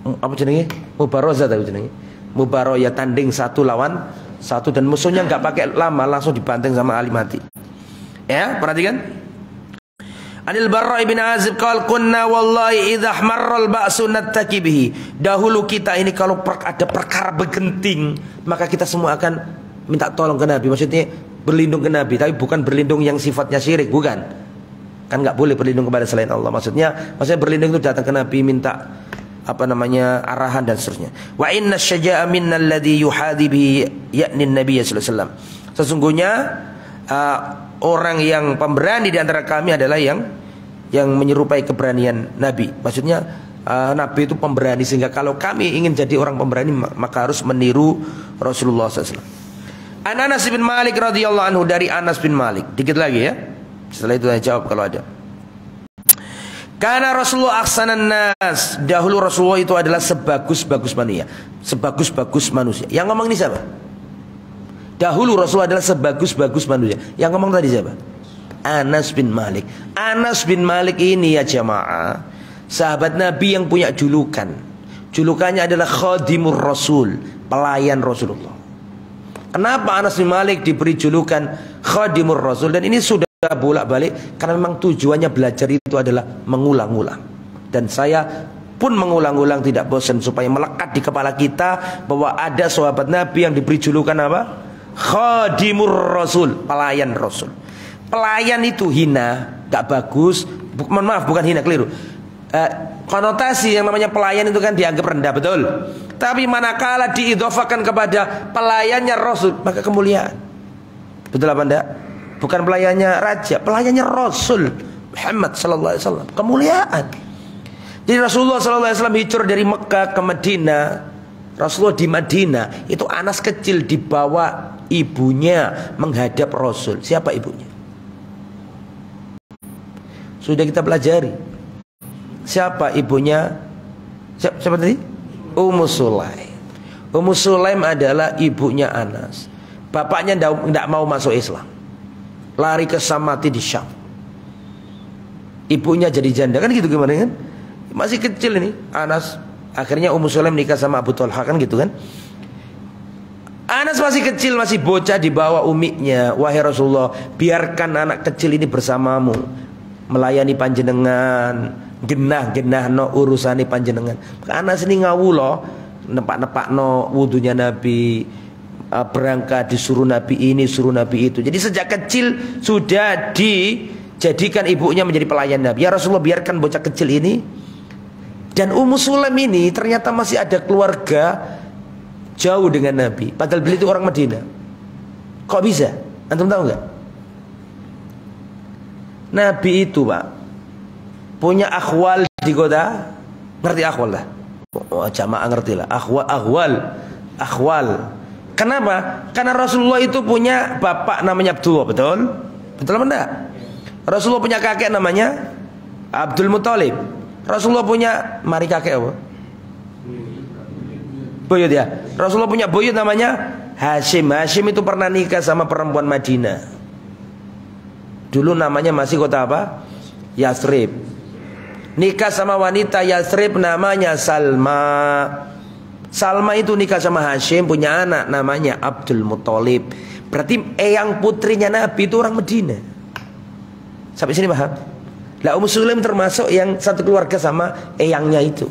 apa jenenge? Mubarazah tadi jenenge. Mubarazah, tanding 1 lawan 1, dan musuhnya nggak pakai lama, langsung dibanting sama Ali mati. Ya, perhatikan. Anil Barra ibn Azib qala kunna wallahi idza ahmarra al-ba'su nattaki bihi. Dahulu kita ini kalau ada perkara bergenting, maka kita semua akan minta tolong ke Nabi. Maksudnya berlindung ke Nabi, tapi bukan berlindung yang sifatnya syirik, bukan. Kan enggak boleh berlindung kepada selain Allah. Maksudnya berlindung itu datang ke Nabi minta arahan dan seterusnya. Wa inna syaja'a minna alladhi yuhadi bihi yakni Nabi sallallahu alaihi wasallam. Sesungguhnya orang yang pemberani di antara kami adalah yang menyerupai keberanian Nabi. Maksudnya Nabi itu pemberani, sehingga kalau kami ingin jadi orang pemberani maka harus meniru Rasulullah SAW. Anas bin Malik radhiyallahu anhu, dari Anas bin Malik. Dikit lagi ya. Setelah itu saya jawab kalau ada. Karena Rasulullah ahsanan nas. Dahulu Rasulullah itu adalah sebagus-bagus manusia. Sebagus-bagus manusia. Yang ngomong ini siapa? Dahulu Rasulullah adalah sebagus-bagus manusia. Yang ngomong tadi siapa? Anas bin Malik. Anas bin Malik ini ya jamaah, sahabat Nabi yang punya julukan. Julukannya adalah Khadimur Rasul, pelayan Rasulullah. Kenapa Anas bin Malik diberi julukan Khadimur Rasul? Dan ini sudah bolak-balik karena memang tujuannya belajar itu adalah mengulang-ulang. Dan saya pun mengulang-ulang tidak bosan supaya melekat di kepala kita bahwa ada sahabat Nabi yang diberi julukan apa? Khadimur Rasul, pelayan Rasul. Pelayan itu hina, gak bagus. Mohon maaf, bukan hina, keliru. Konotasi yang namanya pelayan itu kan dianggap rendah, betul. Tapi manakala diidhofakan kepada pelayannya Rasul, maka kemuliaan. Betul apa enggak? Bukan pelayannya raja, pelayannya Rasul Muhammad sallallahu alaihi wasallam, kemuliaan. Jadi Rasulullah sallallahu alaihi wasallam hijrah dari Mekah ke Madinah. Rasulullah di Madinah, itu Anas kecil dibawa ibunya menghadap Rasul. Siapa ibunya? Sudah kita pelajari. Siapa ibunya? Siapa tadi? Ummu Sulaim. Ummu Sulaim adalah ibunya Anas. Bapaknya tidak mau masuk Islam, lari ke Samati di Syam. Ibunya jadi janda, kan gitu gimana kan? Masih kecil ini Anas. Akhirnya Ummu Sulaim nikah sama Abu Talha, kan gitu kan? Anas masih kecil, masih bocah, dibawa umiknya. Wahai Rasulullah, biarkan anak kecil ini bersamamu, melayani panjenengan, genah no urusani panjenengan. Anas ini ngawulo, nepak no wudunya Nabi, berangkat disuruh Nabi ini, suruh Nabi itu. Jadi sejak kecil sudah dijadikan ibunya menjadi pelayan Nabi. Ya Rasulullah, biarkan bocah kecil ini. Dan Ummu Sulaim ini ternyata masih ada keluarga jauh dengan Nabi, padahal beliau itu orang Madinah. Kok bisa? Antum tahu nggak? Nabi itu Pak punya akhwal di kota. Ngerti akhwal lah? Oh, jamaah ngerti lah. Akhwal. Kenapa? Karena Rasulullah itu punya bapak namanya Abdullah, betul? Betul apa enggak? Rasulullah punya kakek namanya Abdul Muthalib. Rasulullah punya mari kakek apa? Buyut ya. Rasulullah punya buyut namanya Hashim. Hashim itu pernah nikah sama perempuan Madinah. Dulu namanya masih kota apa? Yathrib. Nikah sama wanita Yathrib namanya Salma. Salma itu nikah sama Hashim, punya anak namanya Abdul Muthalib. Berarti eyang putrinya Nabi itu orang Madinah. Sampai sini paham? Lah Ummu Sulaim termasuk yang satu keluarga sama eyangnya itu.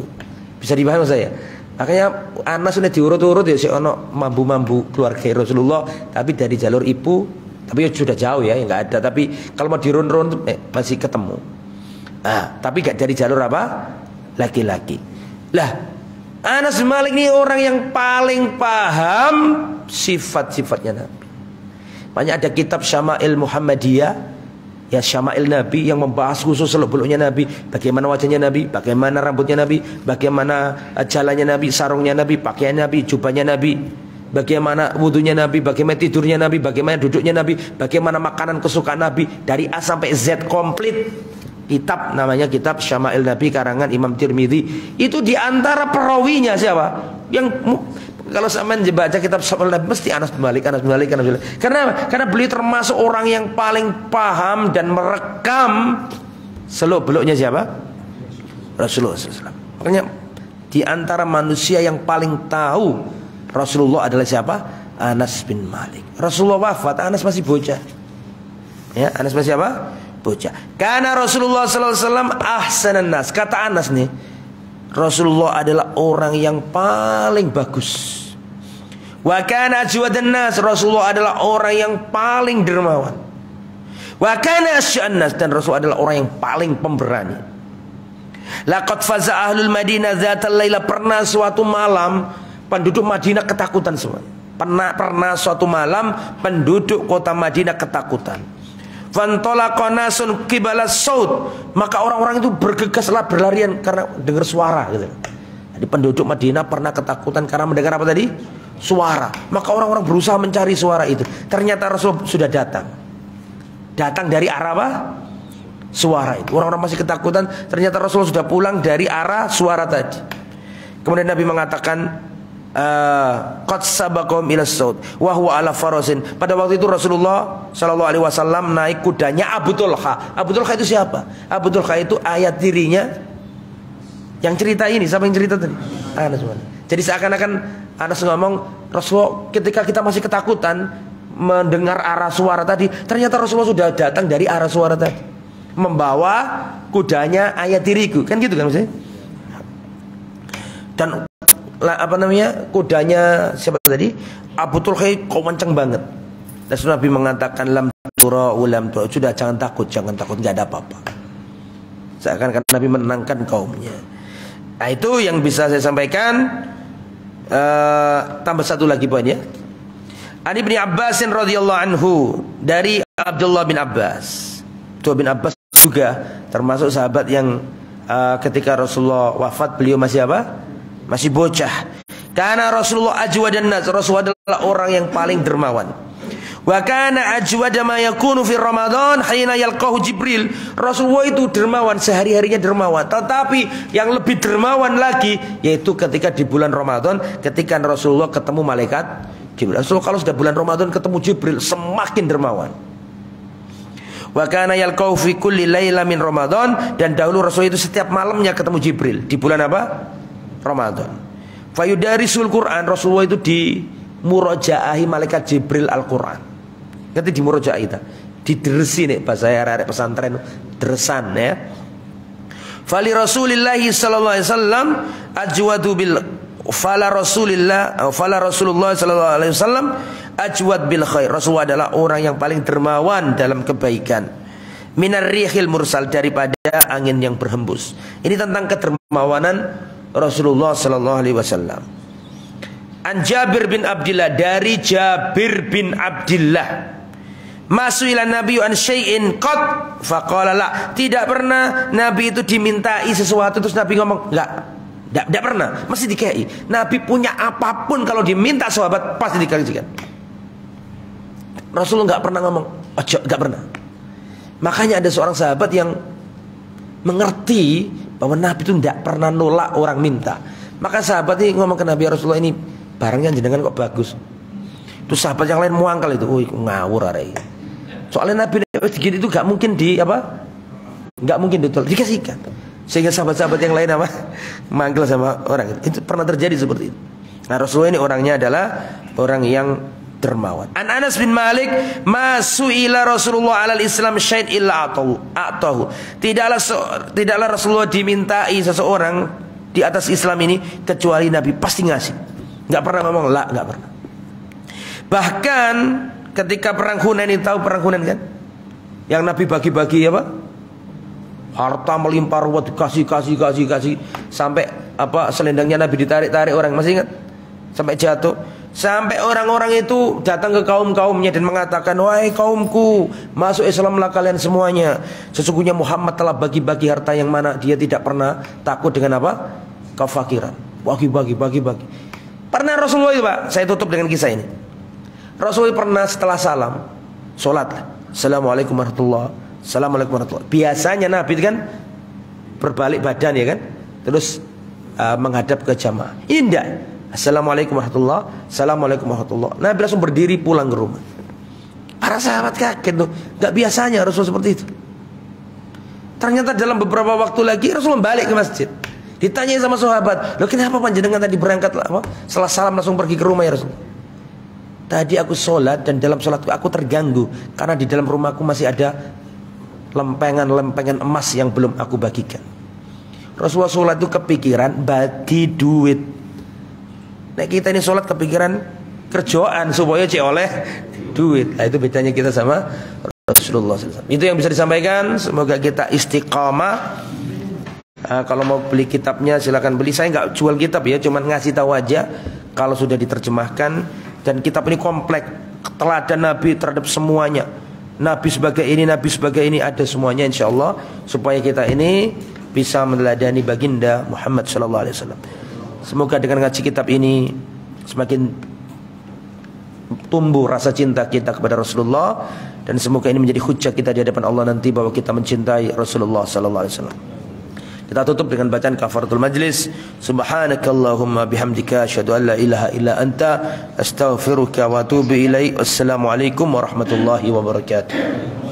Bisa dipahami saya? Makanya Anas sudah diurut-urut ya, si ono mambu-mambu keluarga Rasulullah, tapi dari jalur ibu, tapi sudah jauh ya, nggak ada. Tapi kalau mau dirun-run masih ketemu. Tapi gak dari jalur apa? Laki-laki. Lah Anas bin Malik ini orang yang paling paham sifat-sifatnya Nabi. Makanya ada kitab Syama'il Muhammadiyah, ya Syama'il Nabi, yang membahas khusus seluk-beluknya Nabi, bagaimana wajahnya Nabi, bagaimana rambutnya Nabi, bagaimana jalannya Nabi, sarungnya Nabi, pakaian Nabi, jubahnya Nabi, bagaimana wudunya Nabi, bagaimana tidurnya Nabi, bagaimana duduknya Nabi, bagaimana makanan kesukaan Nabi, dari A sampai Z komplit. Kitab namanya kitab Syama'il Nabi karangan Imam Tirmidzi. Itu diantara perawinya siapa? Yang kalau sampean baca kitab Syama'il Nabi mesti Anas bin Malik. Karena beliau termasuk orang yang paling paham dan merekam seluk-beluknya siapa? Rasulullah SAW. Makanya diantara manusia yang paling tahu Rasulullah adalah siapa? Anas bin Malik. Rasulullah wafat, Anas masih bocah. Ya, Anas masih apa? Bocah. Karena Rasulullah sallallahu alaihi wasallam ahsanan nas. Kata Anas nih, Rasulullah adalah orang yang paling bagus. Wa kana ajwadan nas. Rasulullah adalah orang yang paling dermawan. Wa kana asy'an nas, dan Rasul adalah orang yang paling pemberani. Laqad faza ahlul Madinah dzatal laila. Pernah suatu malam penduduk Madinah ketakutan semua. Pernah suatu malam penduduk kota Madinah ketakutan. Fantolaqa nasun qibala saut, maka orang-orang itu bergegaslah berlarian karena dengar suara gitu. Jadi penduduk Madinah pernah ketakutan karena mendengar apa tadi? Suara. Maka orang-orang berusaha mencari suara itu. Ternyata Rasul sudah datang. Datang dari arah apa? Suara itu. Orang-orang masih ketakutan, ternyata Rasul sudah pulang dari arah suara tadi. Kemudian Nabi mengatakan, qad sabaqahum ila saud wa huwa ala farasin. Pada waktu itu Rasulullah sallallahu alaihi wasallam naik kudanya Abu Tulha. Abu Tulha itu siapa? Abu Tulha itu ayat dirinya yang cerita ini. Siapa yang cerita tadi? Anas. Jadi seakan-akan Anas ngomong, Rasulullah ketika kita masih ketakutan mendengar arah suara tadi, ternyata Rasulullah sudah datang dari arah suara tadi, membawa kudanya ayat diriku. Kan gitu kan maksudnya? Dan kudanya siapa tadi? Abu Tulha kok kenceng banget. Dan Nabi mengatakan lam tura ulam tura, sudah jangan takut, nggak ada apa-apa. Seakan-akan Nabi menenangkan kaumnya. Nah itu yang bisa saya sampaikan. Tambah satu lagi poinnya. Ani bin Abbasin radhiyallahu anhu, dari Abdullah bin Abbas. Abdullah bin Abbas juga termasuk sahabat yang ketika Rasulullah wafat beliau masih apa? Masih bocah. Karena Rasulullah ajwadan nas, Rasulullah adalah orang yang paling dermawan. Wa kana ajwada ma yakunu fi Ramadan hina yalqahu Jibril. Rasulullah itu dermawan, sehari-harinya dermawan. Tetapi yang lebih dermawan lagi yaitu ketika di bulan Ramadan, ketika Rasulullah ketemu malaikat Jibril. Rasulullah kalau sudah bulan Ramadan ketemu Jibril semakin dermawan. Wa kana yalqahu fi kulli laila min Ramadan, dan dahulu Rasulullah itu setiap malamnya ketemu Jibril di bulan apa? Ramadan. Fayudarisul Quran, Rasulullah itu di murojaahi malaikat Jibril Al-Quran. Nanti di murojaahi itu dideresi nih bahasa arek pesantren, deresan ya. Fali Rasulillah sallallahu alaihi wasallam ajwadu bil fala Rasulullah sallallahu alaihi wasallam ajwad bil khair. Rasulullah adalah orang yang paling dermawan dalam kebaikan. Minar rihil mursal, daripada angin yang berhembus. Ini tentang kedermawanan Rasulullah sallallahu alaihi wasallam. An Jabir bin Abdullah, dari Jabir bin Abdullah, masuila Nabi an syai'in qad faqala la. Tidak pernah Nabi itu dimintai sesuatu terus Nabi ngomong enggak pernah, mesti dikei. Nabi punya apapun kalau diminta sahabat pasti dikasihkan. Rasulullah enggak pernah ngomong ojo, enggak pernah. Makanya ada seorang sahabat yang mengerti bahwa Nabi itu tidak pernah nolak orang minta. Maka sahabat ini ngomong ke Nabi, Rasulullah ini barangnya jenengan kok bagus. Terus sahabat yang lain muangkal itu, ngawur arek. Soalnya Nabi begitu itu gak mungkin gak mungkin ditolak, dikasihkan. Sehingga sahabat-sahabat yang lain apa? Mangkel sama orang itu. Itu pernah terjadi seperti itu. Nah Rasulullah ini orangnya adalah orang yang dermawan. An Anas bin Malik, masuila Rasulullah alal Islam syait illa atahu. Tidaklah Rasulullah dimintai seseorang di atas Islam ini kecuali Nabi pasti ngasih. Enggak pernah ngomong la, enggak pernah. Bahkan ketika perang Hunain, tahu perang Hunain kan? Yang Nabi bagi-bagi apa? Harta melimpah ruah, kasih sampai apa selendangnya Nabi ditarik-tarik orang, masih ingat? Sampai jatuh. Sampai orang-orang itu datang ke kaum-kaumnya dan mengatakan, wahai kaumku, masuk Islamlah kalian semuanya. Sesungguhnya Muhammad telah bagi-bagi harta yang mana dia tidak pernah takut dengan apa? Kefakiran. Bagi-bagi. Pernah Rasulullah itu, Pak, saya tutup dengan kisah ini. Rasulullah pernah setelah salam, sholat, Assalamualaikum warahmatullahi wabarakatuh, Assalamualaikum warahmatullahi wabarakatuh. Biasanya Nabi itu kan berbalik badan ya kan, terus menghadap ke jamaah. Ini enggak. Assalamualaikum warahmatullahi wabarakatuh, Assalamualaikum warahmatullahi wabarakatuh. Nabi langsung berdiri pulang ke rumah. Para sahabat kaget tuh, enggak biasanya Rasul seperti itu. Ternyata dalam beberapa waktu lagi Rasul balik ke masjid. Ditanya sama sahabat, "Loh kenapa panjenengan tadi berangkat apa? Setelah salam langsung pergi ke rumah ya Rasul?" "Tadi aku sholat dan dalam sholatku aku terganggu karena di dalam rumahku masih ada lempengan emas yang belum aku bagikan." Rasulullah sholat itu kepikiran bagi duit. Nah kita ini sholat kepikiran kerjaan supaya cek oleh duit. Nah itu bedanya kita sama Rasulullah SAW. Itu yang bisa disampaikan. Semoga kita istiqamah. Kalau mau beli kitabnya silakan beli. Saya nggak jual kitab ya, cuman ngasih tahu aja kalau sudah diterjemahkan. Dan kitab ini komplek, teladan Nabi terhadap semuanya. Nabi sebagai ini, Nabi sebagai ini, ada semuanya insya Allah. Supaya kita ini bisa meneladani baginda Muhammad SAW. Semoga dengan ngaji kitab ini semakin tumbuh rasa cinta kita kepada Rasulullah. Dan semoga ini menjadi hujjah kita di hadapan Allah nanti bahwa kita mencintai Rasulullah SAW. Kita tutup dengan bacaan kafaratul majlis. Subhanakallahumma bihamdika asyhadu an la ilaha illa anta astaghfiruka wa atubu ilaik. Wassalamualaikum warahmatullahi wabarakatuh.